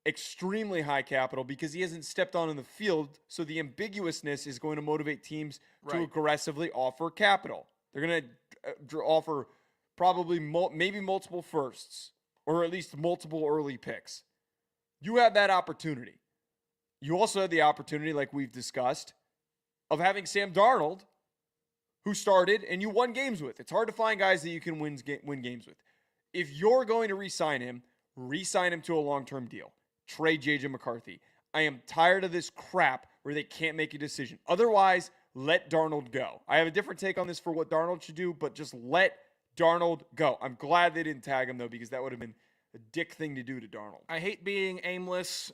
extremely high capital because he hasn't stepped on in the field, so the ambiguousness is going to motivate teams to aggressively offer capital. They're going to offer probably maybe multiple firsts, or at least multiple early picks. You have that opportunity. You also had the opportunity, like we've discussed, of having Sam Darnold, who started and you won games with. It's hard to find guys that you can win games with. If you're going to re-sign him to a long-term deal. Trade J.J. McCarthy. I am tired of this crap where they can't make a decision. Otherwise, let Darnold go. I have a different take on this for what Darnold should do, but just let Darnold go. I'm glad they didn't tag him, though, because that would have been a dick thing to do to Darnold. I hate being aimless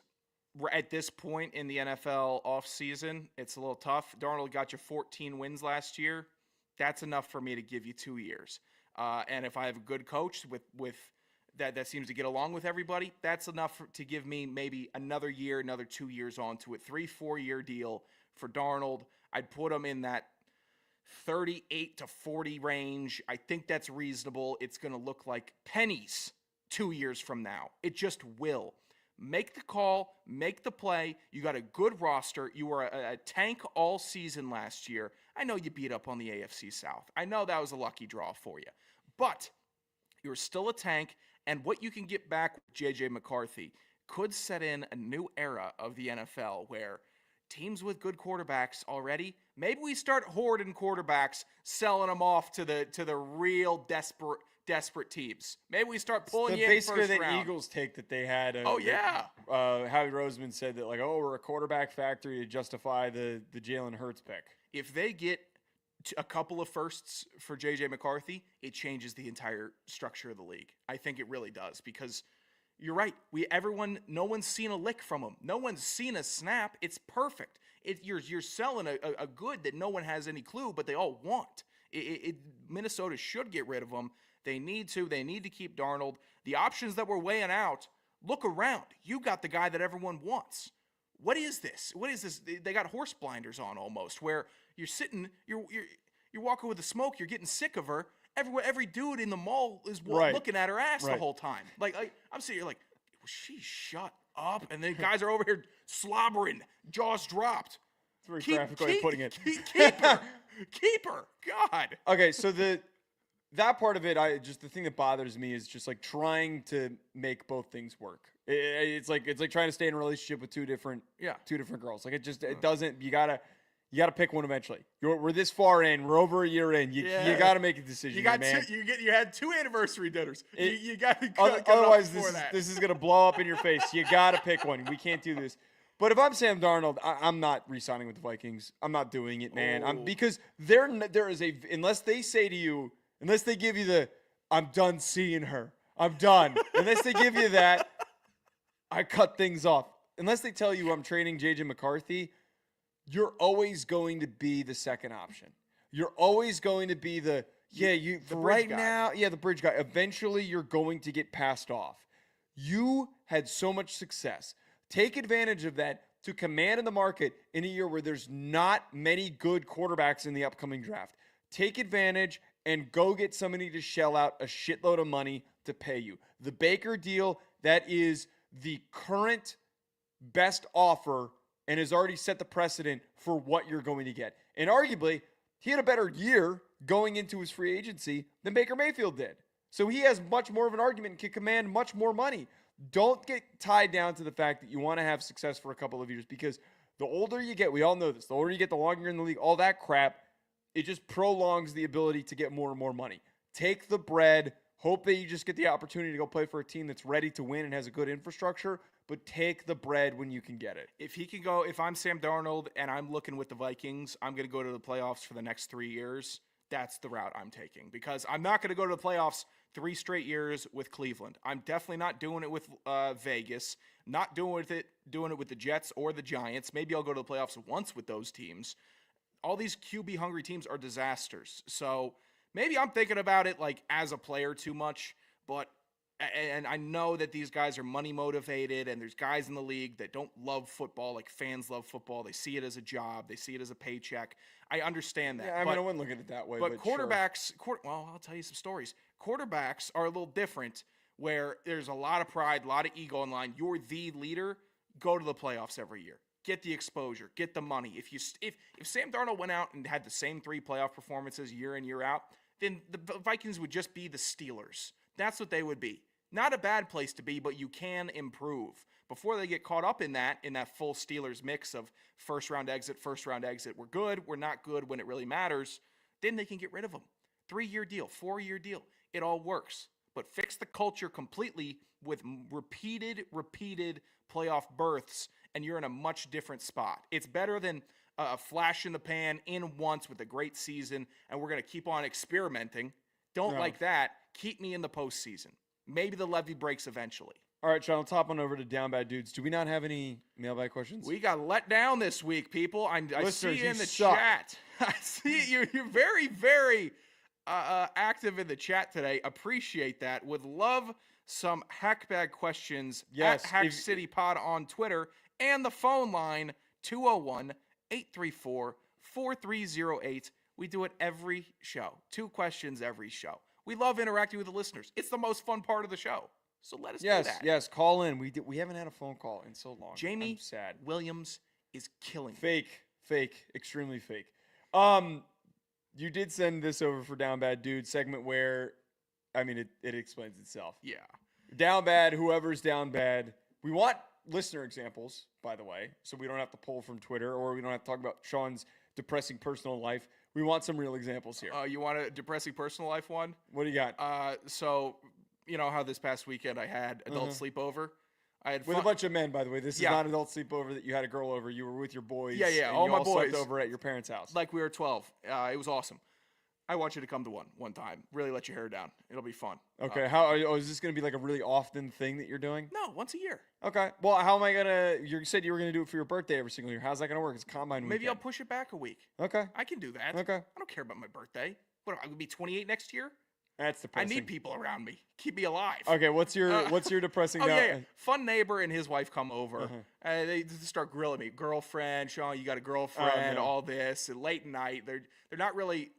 at this point in the NFL offseason. It's a little tough. Darnold got you 14 wins last year. That's enough for me to give you 2 years. And if I have a good coach with that seems to get along with everybody, that's enough to give me maybe another year, another 2 years onto it. 3-4 year deal for Darnold. I'd put him in that 38 to 40 range. I think that's reasonable. It's going to look like pennies 2 years from now. It just will. Make the call, make the play. You got a good roster. You were a tank all season last year. I know you beat up on the AFC South. I know that was a lucky draw for you. But you're still a tank, and what you can get back with J.J. McCarthy could set in a new era of the NFL where teams with good quarterbacks already, maybe we start hoarding quarterbacks, selling them off to the real desperate teams. Maybe we start pulling you in basically first the round. Eagles take that they had. Yeah. Howie Roseman said that, like, we're a quarterback factory to justify the Jalen Hurts pick. If they get a couple of firsts for J.J. McCarthy, it changes the entire structure of the league. I think it really does, because you're right. No one's seen a lick from him. No one's seen a snap. It's perfect. You're selling a good that no one has any clue, but they all want. Minnesota should get rid of him. They need to keep Darnold. The options that we're weighing out, look around. You got the guy that everyone wants. What is this? They got horse blinders on almost, where you're sitting, you're walking with the smoke, you're getting sick of her. Every dude in the mall is looking at her ass the whole time. Like I'm sitting here like, She shut up. And then guys are over here slobbering, jaws dropped. It's a very graphic way of putting it. Keep her. Keep her. God. Okay, so that part of it, the thing that bothers me is just like trying to make both things work. It's like trying to stay in a relationship with two different girls. Like it doesn't. You gotta pick one eventually. We're this far in. We're over a year in. You gotta make a decision. You had 2 anniversary dinners. You got to. Otherwise, this is gonna blow up in your face. You gotta pick one. We can't do this. But if I'm Sam Darnold, I'm not re-signing with the Vikings. I'm not doing it, man. Because there is unless they say to you, unless they give you the, I'm done seeing her. I'm done. Unless they give you that, I cut things off. Unless they tell you I'm trading J.J. McCarthy, you're always going to be the second option. You're always going to be the bridge guy. The bridge guy. Eventually, you're going to get passed off. You had so much success. Take advantage of that to command in the market in a year where there's not many good quarterbacks in the upcoming draft. Take advantage and go get somebody to shell out a shitload of money to pay you. The Baker deal, that is the current best offer and has already set the precedent for what you're going to get. And arguably, he had a better year going into his free agency than Baker Mayfield did. So he has much more of an argument and can command much more money. Don't get tied down to the fact that you want to have success for a couple of years, because the older you get, we all know this, the older you get, the longer you're in the league, all that crap, it just prolongs the ability to get more and more money. Take the bread. Hope that you just get the opportunity to go play for a team that's ready to win and has a good infrastructure, but take the bread when you can get it. If I'm Sam Darnold and I'm looking with the Vikings, I'm going to go to the playoffs for the next 3 years. That's the route I'm taking, because I'm not going to go to the playoffs 3 straight years with Cleveland. I'm definitely not doing it with Vegas. Not doing it with the Jets or the Giants. Maybe I'll go to the playoffs once with those teams. All these QB hungry teams are disasters. So maybe I'm thinking about it like as a player too much, and I know that these guys are money motivated, and there's guys in the league that don't love football like fans love football. They see it as a job. They see it as a paycheck. I understand that. Yeah, I mean, I wouldn't look at it that way. But quarterbacks, sure. Well, I'll tell you some stories. Quarterbacks are a little different, where there's a lot of pride, a lot of ego in line. You're the leader. Go to the playoffs every year. Get the exposure. Get the money. If Sam Darnold went out and had the same 3 playoff performances year in, year out, then the Vikings would just be the Steelers. That's what they would be. Not a bad place to be, but you can improve. Before they get caught up in that full Steelers mix of first round exit, we're good, we're not good when it really matters, then they can get rid of them. 3-year deal, 4-year deal. It all works. But fix the culture completely with repeated playoff berths, and you're in a much different spot. It's better than a flash in the pan in once with a great season, and we're going to keep on experimenting. Don't like that. Keep me in the postseason. Maybe the levee breaks eventually. All right, Sean, let's hop on over to Down Bad Dudes. Do we not have any mailbag questions? We got let down this week, people. I see you in the chat. I see you. You're very, very active in the chat today. Appreciate that. Would love some hackbag questions at Hack City Pod on Twitter, and the phone line 201-834-4308. We do it every show. 2 questions every show. We love interacting with the listeners. It's the most fun part of the show. So let us do that. Yes, call in. We haven't had a phone call in so long. Jamie I'm sad. Williams is killing me. Fake, extremely fake. You did send this over for Down Bad Dude segment where, I mean, it explains itself. Yeah. Down bad, whoever's down bad. We want listener examples, by the way, so we don't have to pull from Twitter, or we don't have to talk about Sean's depressing personal life. We want some real examples here. You want a depressing personal life one? What do you got? So, you know how this past weekend I had adult sleepover? I had with a bunch of men, by the way. This is not adult sleepover that you had a girl over. You were with your boys. Yeah. And all you my boys slept over at your parents' house. Like we were 12. It was awesome. I want you to come to one time. Really let your hair down. It'll be fun. Okay. Is this going to be like a really often thing that you're doing? No, once a year. Okay. Well, how am I going to – you said you were going to do it for your birthday every single year. How's that going to work? It's combine weekend. Maybe I'll push it back a week. Okay. I can do that. Okay. I don't care about my birthday. What, I would be 28 next year? That's depressing. I need people around me. Keep me alive. Okay, what's your depressing? Fun neighbor and his wife come over. They just start grilling me. Girlfriend, Sean, you got a girlfriend? All this, and late night. They're not really,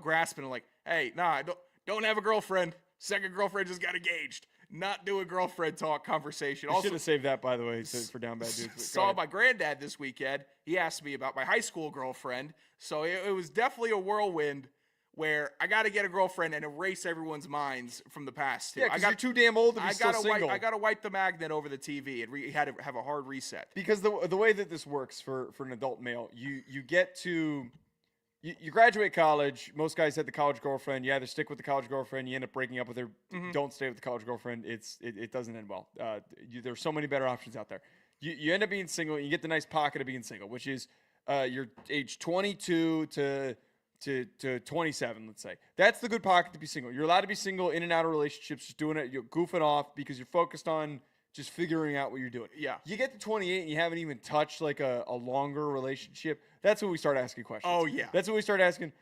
grasping like, hey, nah, don't have a girlfriend. Second girlfriend just got engaged. not do a girlfriend talk conversation. I Also, should have saved that, by the way, for Down Bad Dudes. Go saw ahead. my granddad this weekend. He asked me about my high school girlfriend. So it was definitely a whirlwind where I got to get a girlfriend and erase everyone's minds from the past. Too. Yeah, because you're too damn old to be I still gotta single. I got to wipe the magnet over the TV. It had to have a hard reset. Because the way that this works for an adult male, you get to you graduate college. Most guys had the college girlfriend. You either stick with the college girlfriend, you end up breaking up with her. Don't stay with the college girlfriend. It doesn't end well. There's so many better options out there. You end up being single. And you get the nice pocket of being single, which is your age 22 to 27, let's say. That's the good pocket to be single. You're allowed to be single in and out of relationships, just doing it, you're goofing off because you're focused on just figuring out what you're doing. Yeah. You get to 28 and you haven't even touched like a longer relationship. That's when we start asking questions. Oh, yeah. That's when we start asking,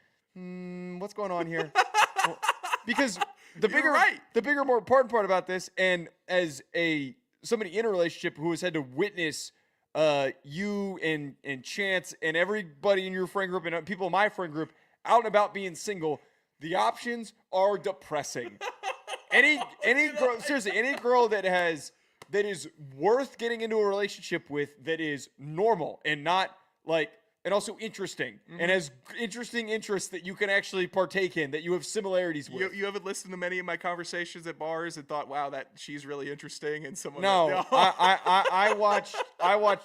what's going on here? Well, because the bigger, right. the bigger, more important part about this, and as somebody in a relationship who has had to witness you and Chance and everybody in your friend group and people in my friend group out and about being single, the options are depressing. Any girl, seriously, any girl that is worth getting into a relationship with, that is normal and not like, and also interesting and has interesting interests that you can actually partake in, that you have similarities with. You haven't listened to many of my conversations at bars and thought, wow, that she's really interesting, and someone. No, I watched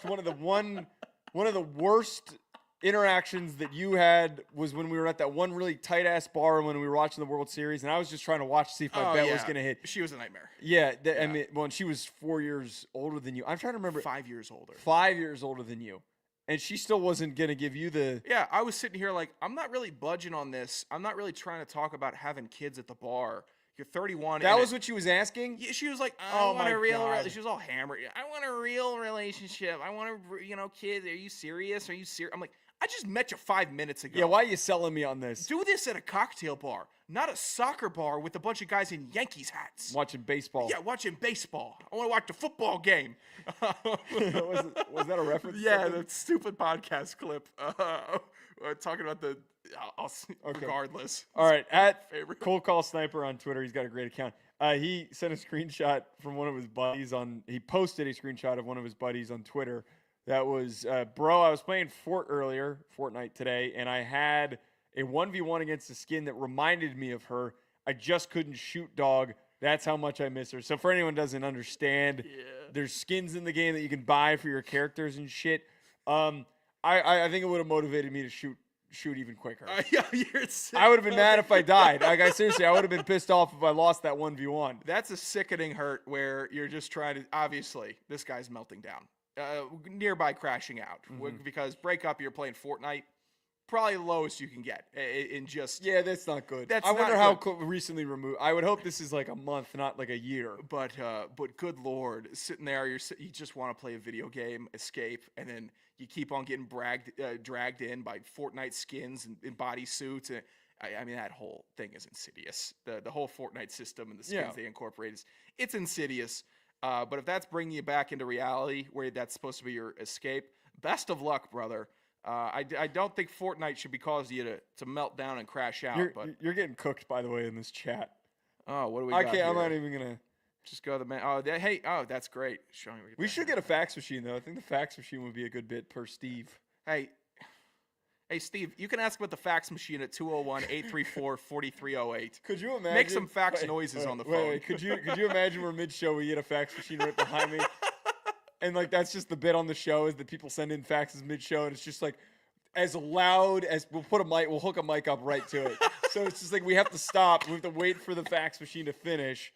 one of the worst interactions that you had was when we were at that one really tight ass bar when we were watching the World Series, and I was just trying to watch to see if my bet was gonna hit. She was a nightmare. Yeah, I mean, well, and she was 4 years older than you. I'm trying to remember. 5 years older. 5 years older than you, and she still wasn't gonna give you the. Yeah, I was sitting here like, I'm not really budging on this. I'm not really trying to talk about having kids at the bar. You're 31. That was what she was asking. Yeah, she was like, Oh I want my a real. God. She was all hammered. I want a real relationship. I want kids. Are you serious? Are you serious? I'm like, I just met you 5 minutes ago. Yeah, why are you selling me on this? Do this at a cocktail bar, not a soccer bar with a bunch of guys in Yankees hats. Watching baseball. Yeah, watching baseball. I want to watch a football game. was that a reference? to Yeah, something? that stupid podcast clip. Talking about the. Okay. Regardless. All right, at Favorite. Cold Call Sniper on Twitter, he's got a great account. He sent a screenshot from one of his buddies he posted a screenshot of one of his buddies on Twitter. That was, bro, I was playing Fortnite today, and I had a 1v1 against a skin that reminded me of her. I just couldn't shoot, dog. That's how much I miss her. So for anyone who doesn't understand, there's skins in the game that you can buy for your characters and shit. I think it would have motivated me to shoot even quicker. Yeah, you're sick. I would have been mad if I died. Like, seriously, I would have been pissed off if I lost that 1v1. That's a sickening hurt where you're just trying to. Obviously, this guy's melting down. Nearby crashing out because break up. You're playing Fortnite. Probably the lowest you can get in just. Yeah, that's not good. That's I wonder not how recently removed. I would hope this is like a month, not like a year. But good lord, sitting there, you just want to play a video game, escape, and then you keep on getting dragged in by Fortnite skins and bodysuits. And I mean, that whole thing is insidious. The whole Fortnite system and the skins they incorporate it's insidious. But if that's bringing you back into reality, where that's supposed to be your escape, best of luck, brother. I don't think Fortnite should be causing you to melt down and crash out. You're getting cooked, by the way, in this chat. Oh, what do we got here? I'm not even gonna. Just go to the man. Oh, that's great. Show me. We should get a fax machine though. I think the fax machine would be a good bit per Steve. Hey, Steve, you can ask about the fax machine at 201-834-4308. Could you imagine? Make some fax noises on the phone. Wait, could you imagine we're mid-show, we get a fax machine right behind me, and like that's just the bit on the show is that people send in faxes mid-show, and it's just like as loud as we'll hook a mic up right to it. So it's just like we have to stop. We have to wait for the fax machine to finish.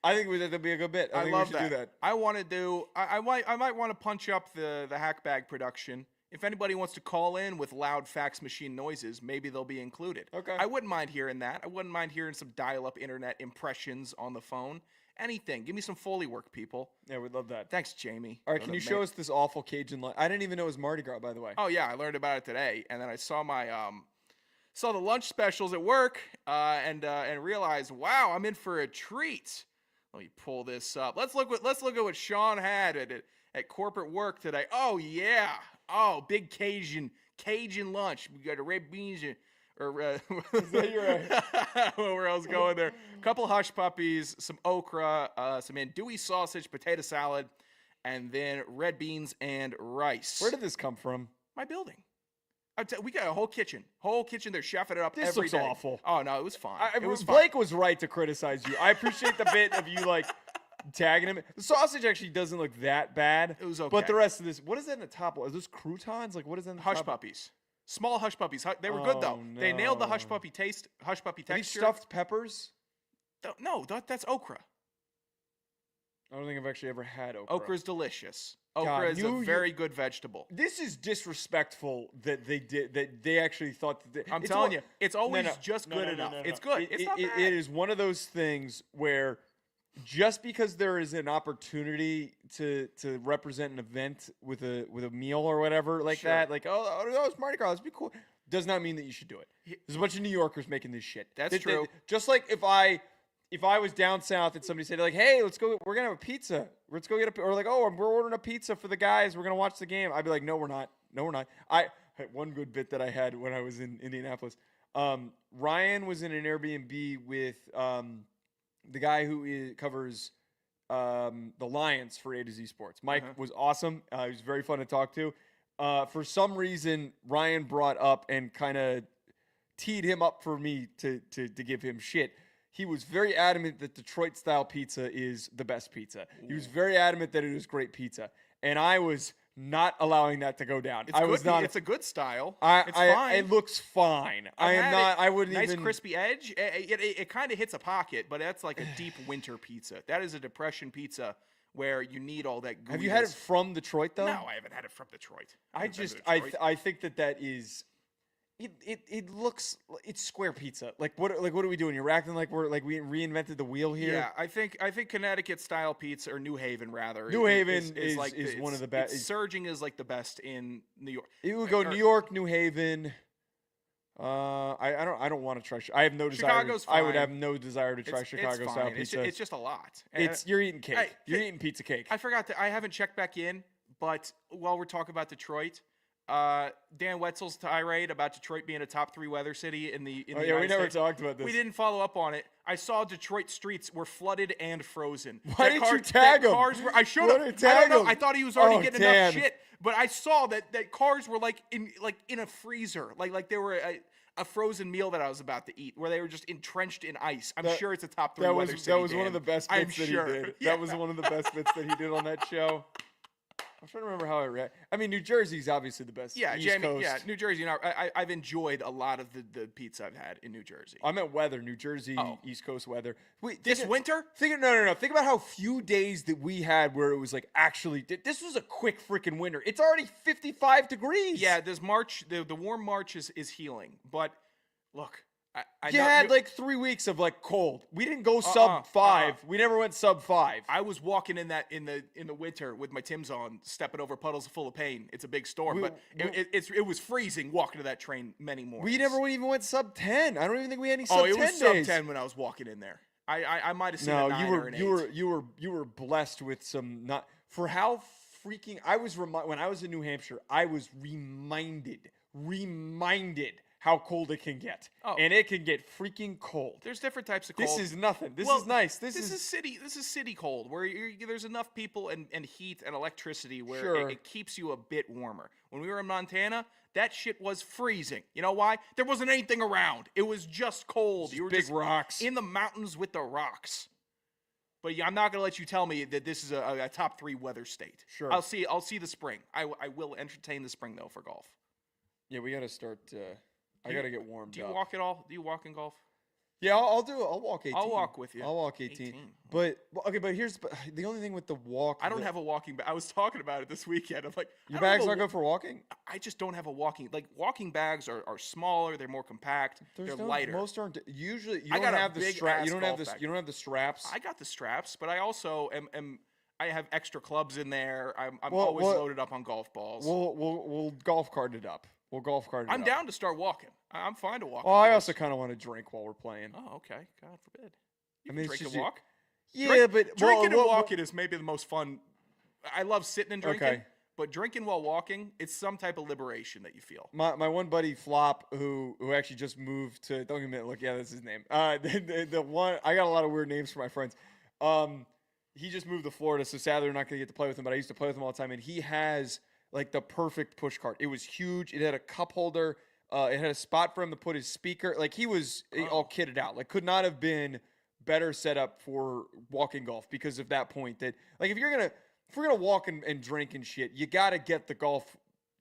I think that'd be a good bit. I think love we should do that. I want to do. I might want to punch up the hackbag production. If anybody wants to call in with loud fax machine noises, maybe they'll be included. Okay. I wouldn't mind hearing that. I wouldn't mind hearing some dial-up internet impressions on the phone. Anything. Give me some Foley work, people. Yeah, we'd love that. Thanks, Jamie. All right, can you show us this awful Cajun lunch? I didn't even know it was Mardi Gras, by the way. Oh yeah, I learned about it today, and then I saw saw the lunch specials at work, and realized, wow, I'm in for a treat. Let me pull this up. Let's look at what Sean had at corporate work today. Oh yeah, big Cajun lunch. We got a red beans Or Is that your where I was going there. A couple hush puppies, some okra, some andouille sausage, potato salad, and then red beans and rice. Where did this come from? My building. We got a whole kitchen. They're chefing it up This every looks day. awful. Oh, no, it was fine. It was fine. Blake was right to criticize you. I appreciate the bit of you, like, tagging him. The sausage actually doesn't look that bad. It was okay. But the rest of this, what is that in the top? Are those croutons? Like, what is that in the Hush top? puppies. Small hush puppies. They were good, though. Oh, They nailed the hush no. puppy taste, hush puppy Are these texture. stuffed peppers? No, that's okra. I don't think I've actually ever had okra. Okra's delicious. God, Okra is a you- very good vegetable. This is disrespectful that they actually thought that I'm telling you, it's always no. just No, good no, no, enough. no, no. It's good. It's not bad. It is one of those things where just because there is an opportunity to represent an event with a meal or whatever like Sure. that, like oh it's Mardi Gras, let's be cool, does not mean that you should do it. There's a bunch of New Yorkers making this shit. That's true. Just like if I was down south and somebody said like, hey, we're gonna have a pizza. Let's go get or like, oh, we're ordering a pizza for the guys. We're gonna watch the game. I'd be like, no, we're not. No, we're not. I had one good bit that I had when I was in Indianapolis. Ryan was in an Airbnb with the guy who covers the Lions for A to Z Sports. Mike was awesome. He was very fun to talk to. For some reason, Ryan brought up and kind of teed him up for me to give him shit. He was very adamant that Detroit-style pizza is the best pizza. He was very adamant that it is great pizza. And I was not allowing that to go down. It's a good style. It's fine. fine. It looks fine. I wouldn't nice even... crispy edge. It kind of hits a pocket, but that's like a deep winter pizza. That is a depression pizza where you need all that gooey. Have you had it from Detroit, though? No, I haven't had it from Detroit. I think that is... It looks, it's square pizza. Like what are we doing? You're acting like we reinvented the wheel here. Yeah, I think Connecticut style pizza, or New Haven rather. New Haven is one of the best. Surging is like the best in New York. It would go New York, New Haven. I don't want to try. I have no desire. Chicago's I would fine. have no desire to try Chicago style pizza. It's just a lot. And You're eating cake. You're eating pizza cake. I forgot I haven't checked back in, but while we're talking about Detroit, Dan Wetzel's tirade about Detroit being a top 3 weather city in the we United never States. talked about this. We didn't follow up on it. I saw Detroit streets were flooded and frozen. Why didn't you tag him? I should Why have. didn't you I don't tag know. him? I thought he was already Oh, getting Dan. enough shit, but I saw that cars were like in a freezer, like they were a frozen meal that I was about to eat, where they were just entrenched in ice. I'm sure it's a top 3 weather city. That was one Dan. of the best I'm bits that sure. he did. Yeah. That was one of the best bits that he did on that show. I'm trying to remember how I read. I mean, New Jersey's obviously the best. Yeah, East Jamie. Coast. Yeah, New Jersey. I've enjoyed a lot of the pizza I've had in New Jersey. I meant weather, New Jersey, Oh. East Coast weather. Wait, This winter? No. Think about how few days that we had where it was like actually. This was a quick freaking winter. It's already 55 degrees. Yeah, this March, the warm March is healing. But look, I You know, had like 3 weeks of like cold. We didn't go sub 5. We never went sub 5. I was walking in the winter with my Timbs on, stepping over puddles full of pain. It's a big storm, but it was freezing walking to that train many mornings. We never even went sub 10. I don't even think we had any sub 10 it was days. sub 10 when I was walking in there. I might have seen No, a 9 or an 8. you were blessed with some not for how freaking I was when I was in New Hampshire, I was reminded how cold it can get. Oh. And it can get freaking cold. There's different types of cold. This is nothing. This Well, is nice. This is city cold where there's enough people and heat and electricity where Sure. it keeps you a bit warmer. When we were in Montana, that shit was freezing. You know why? There wasn't anything around. It was just cold. You were big just rocks. in the mountains with the rocks. But yeah, I'm not going to let you tell me that this is a top 3 weather state. Sure. I'll see the spring. I will entertain the spring though for golf. Yeah, we got to start I got to get warmed up. Do you walk at all? Do you walk in golf? Yeah, I'll do it. I'll walk 18. I'll walk with you. I'll walk 18. 18. But here's the only thing with the walk. I don't have a walking bag. I was talking about it this weekend. I'm like, Your I don't bag's have a not good for walking? I just don't have a walking bags are smaller, they're more compact, they're lighter. Most aren't usually you I don't got a have the big strap. ass You don't have golf the bag. you don't have the straps. I got the straps, but I also am I have extra clubs in there. I'm Well, always well, loaded up on golf balls. We'll golf cart it up. We'll golf cart it I'm up. down to start walking. I'm fine to walk. Well, I course. also kind of want to drink while we're playing. Oh, okay. God forbid. You I can mean, it's drink just and walk. Yeah, but Drinking well, and walking is maybe the most fun. I love sitting and drinking, Okay. But drinking while walking, it's some type of liberation that you feel. My one buddy Flop, who actually just moved to, don't give me a look, yeah, that's his name. The one, I got a lot of weird names for my friends. He just moved to Florida, so sadly we're not going to get to play with him, but I used to play with him all the time, and he has like the perfect push cart. It was huge. It had a cup holder. It had a spot for him to put his speaker. Like, he was all kitted out. Like, could not have been better set up for walking golf because of that point. That, like, if we're gonna walk and drink and shit, you got to get the golf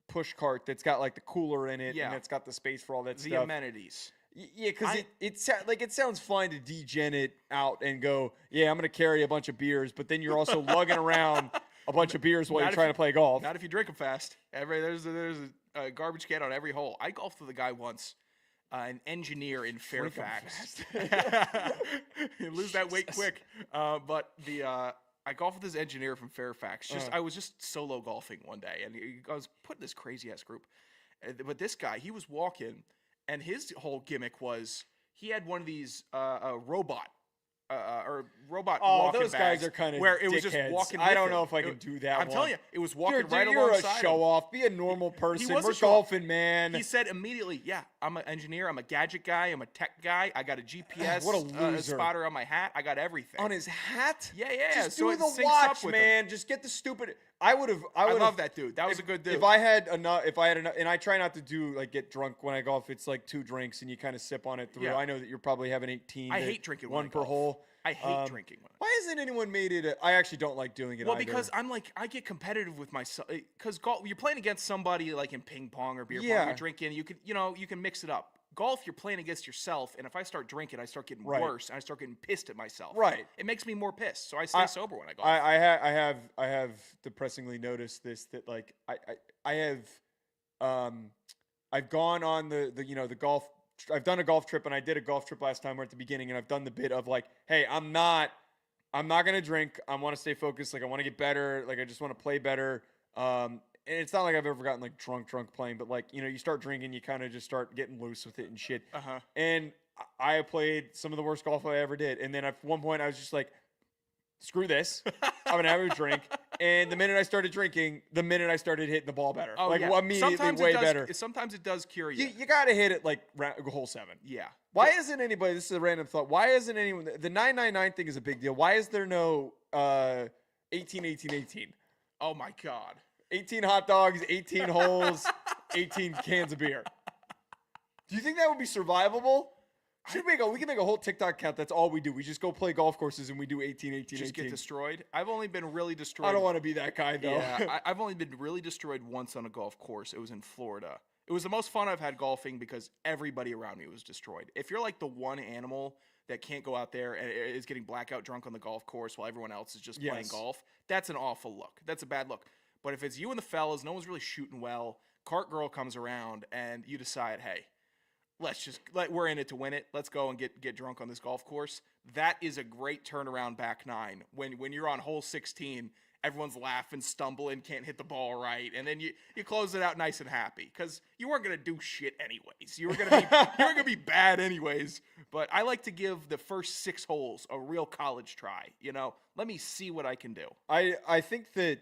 push cart that's got like the cooler in it, and it's got the space for all that stuff. The amenities. Yeah, because it sounds fine to degen it out and go, yeah, I'm gonna carry a bunch of beers, but then you're also lugging around a bunch of beers while you're trying to play golf. Not if you drink them fast. There's a garbage can on every hole. I golfed with a guy once, an engineer in Fairfax. You lose that weight quick. But I golfed with this engineer from Fairfax. I was just solo golfing one day, and I was put in this crazy ass group. But this guy, he was walking, and his whole gimmick was he had one of these robot walking those bags guys are kind of where it was just walking. I don't know if I can do that. I'm telling you, it was walking Dude, right you're alongside. You're a show off. Be a normal person. Was We're a show-off. golfing, man. He said immediately, "Yeah, I'm an engineer. I'm a gadget guy. I'm a tech guy. I got a GPS What a loser. spotter on my hat. I got everything." On his hat? Yeah. Just So do it the syncs watch, up with man. him. Just get the stupid. I love that dude. That was a good dude. If I had enough, and I try not to do like get drunk when I golf. It's like 2 drinks and you kind of sip on it through. Yeah. I know that you're probably having 18. I hate drinking when one I per golf. hole. I hate drinking. Why hasn't anyone made it? I actually don't like doing it. Well, either. because I get competitive with myself. Because golf, you're playing against somebody like in ping pong or beer pong. Yeah. You're drinking. You can mix it up. Golf, you're playing against yourself, and if I start drinking, I start getting worse, and I start getting pissed at myself. Right. It makes me more pissed, so I stay sober when I golf. I have depressingly noticed this, that like I've gone on the golf. I've done a golf trip, and I did a golf trip last time. We're at the beginning, and I've done the bit of like, hey, I'm not gonna drink. I want to stay focused. Like, I want to get better. Like, I just want to play better. And it's not like I've ever gotten like drunk playing, but like, you start drinking, you kind of just start getting loose with it and shit. And I played some of the worst golf I ever did. And then at one point I was just like, screw this. I'm going to have a drink. And the minute I started drinking, I started hitting the ball better. Immediately better. Sometimes it does cure you. You got to hit it like hole 7. Yeah. Why isn't anybody, this is a random thought, why isn't anyone, the 999 thing is a big deal. Why is there no 18? Oh my God. 18 hot dogs, 18 holes, 18 cans of beer. Do you think that would be survivable? We can make a whole TikTok account. That's all we do. We just go play golf courses and we do 18. Just get destroyed. I've only been really destroyed. I don't want to be that guy though. Yeah, I've only been really destroyed once on a golf course. It was in Florida. It was the most fun I've had golfing because everybody around me was destroyed. If you're like the one animal that can't go out there and is getting blackout drunk on the golf course while everyone else is just playing golf, that's an awful look. That's a bad look. But if it's you and the fellas, no one's really shooting well, cart girl comes around and you decide, hey, we're in it to win it. Let's go and get drunk on this golf course. That is a great turnaround back 9. When you're on hole 16, everyone's laughing, stumbling, can't hit the ball right, and then you close it out nice and happy because you weren't gonna do shit anyways. You were gonna be bad anyways. But I like to give the first 6 holes a real college try. Let me see what I can do. I think that.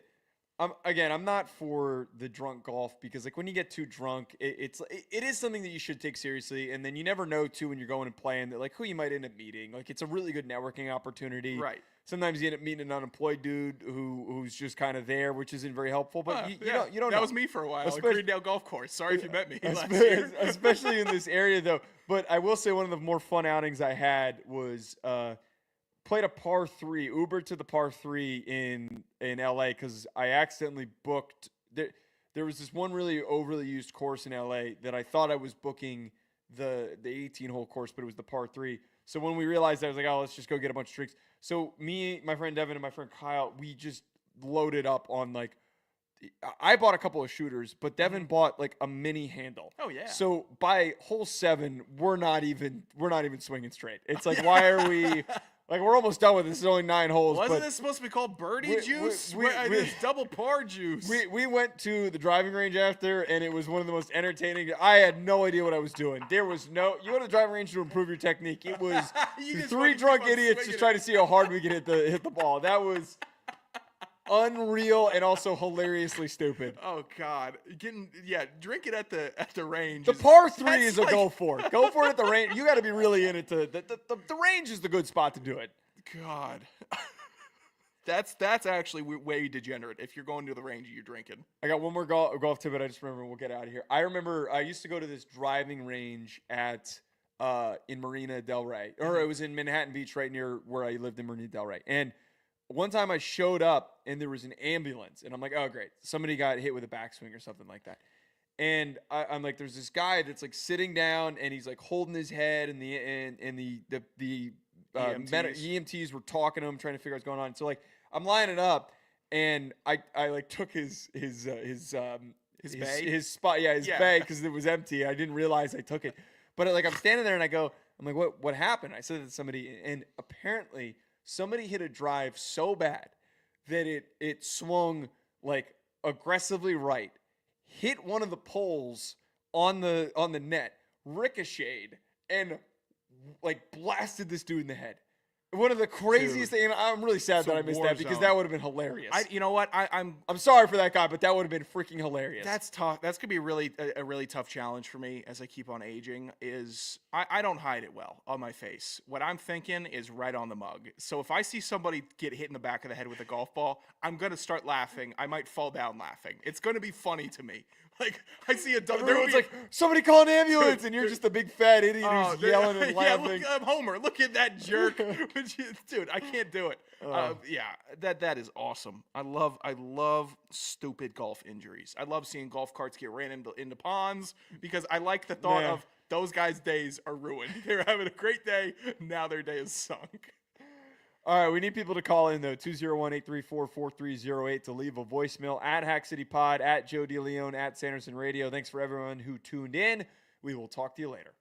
I'm not for the drunk golf because like when you get too drunk, it is something that you should take seriously, and then you never know too when you're going and playing that like who you might end up meeting. Like it's a really good networking opportunity. Right. Sometimes you end up meeting an unemployed dude who's just kind of there, which isn't very helpful. But you don't That know. was me for a while. At Greendale Golf Course. Sorry if you met me last year. Especially in this area though. But I will say one of the more fun outings I had was played a par 3, Uber to the par 3 in LA because I accidentally booked. There was this one really overly used course in LA that I thought I was booking the 18-hole course, but it was the par 3. So when we realized that, I was like, oh, let's just go get a bunch of drinks. So me, my friend Devin, and my friend Kyle, we just loaded up on like. I bought a couple of shooters, but Devin bought like a mini handle. Oh yeah. So by hole 7, we're not even swinging straight. It's like, why are we? Like, we're almost done with this. It's only 9 holes. Wasn't this supposed to be called birdie juice? It's double par juice. We went to the driving range after, and it was one of the most entertaining. I had no idea what I was doing. There was no. You go to the driving range to improve your technique. It was 3 drunk idiots just trying to see how hard we could hit the ball. That was. unreal and also hilariously stupid. Oh God, drinking at the range. The par 3 is a go for it. Go for it at the range. You got to be really in it. The range is the good spot to do it. God. That's actually way degenerate. If you're going to the range, you're drinking. I got one more golf tip, but I just remember we'll get out of here. I remember I used to go to this driving range in Marina Del Rey, or it was in Manhattan Beach, right near where I lived in Marina Del Rey. And one time I showed up and there was an ambulance, and I'm like, oh great, somebody got hit with a backswing or something like that. And I'm like, there's this guy that's like sitting down and he's like holding his head, and the EMTs were talking to him, trying to figure out what's going on. So like I'm lining up, and I like took his bay, his spot, bay, because it was empty. I didn't realize I took it, but like I'm standing there and I'm like, what happened? I said to somebody, and apparently somebody hit a drive so bad that it swung like aggressively right, hit one of the poles on the net, ricocheted, and like blasted this dude in the head. One of the craziest things. I'm really sad that I missed that, because that would have been hilarious. You know what? I'm sorry for that guy, but that would have been freaking hilarious. That's tough. That's gonna be a really tough challenge for me as I keep on aging. I don't hide it well on my face. What I'm thinking is right on the mug. So if I see somebody get hit in the back of the head with a golf ball, I'm gonna start laughing. I might fall down laughing. It's gonna be funny to me. Like I see a dog. Everyone's like, somebody call an ambulance, and you're just a big fat idiot who's yelling and laughing. Yeah, look, Homer, look at that jerk. Dude, I can't do it. That is awesome. I love stupid golf injuries. I love seeing golf carts get ran into ponds, because I like the thought of those guys' days are ruined. They were having a great day. Now their day is sunk. All right, we need people to call in, though. 201-834-4308 to leave a voicemail at Hack City Pod, at Joe DeLeone, at Sanderson Radio. Thanks for everyone who tuned in. We will talk to you later.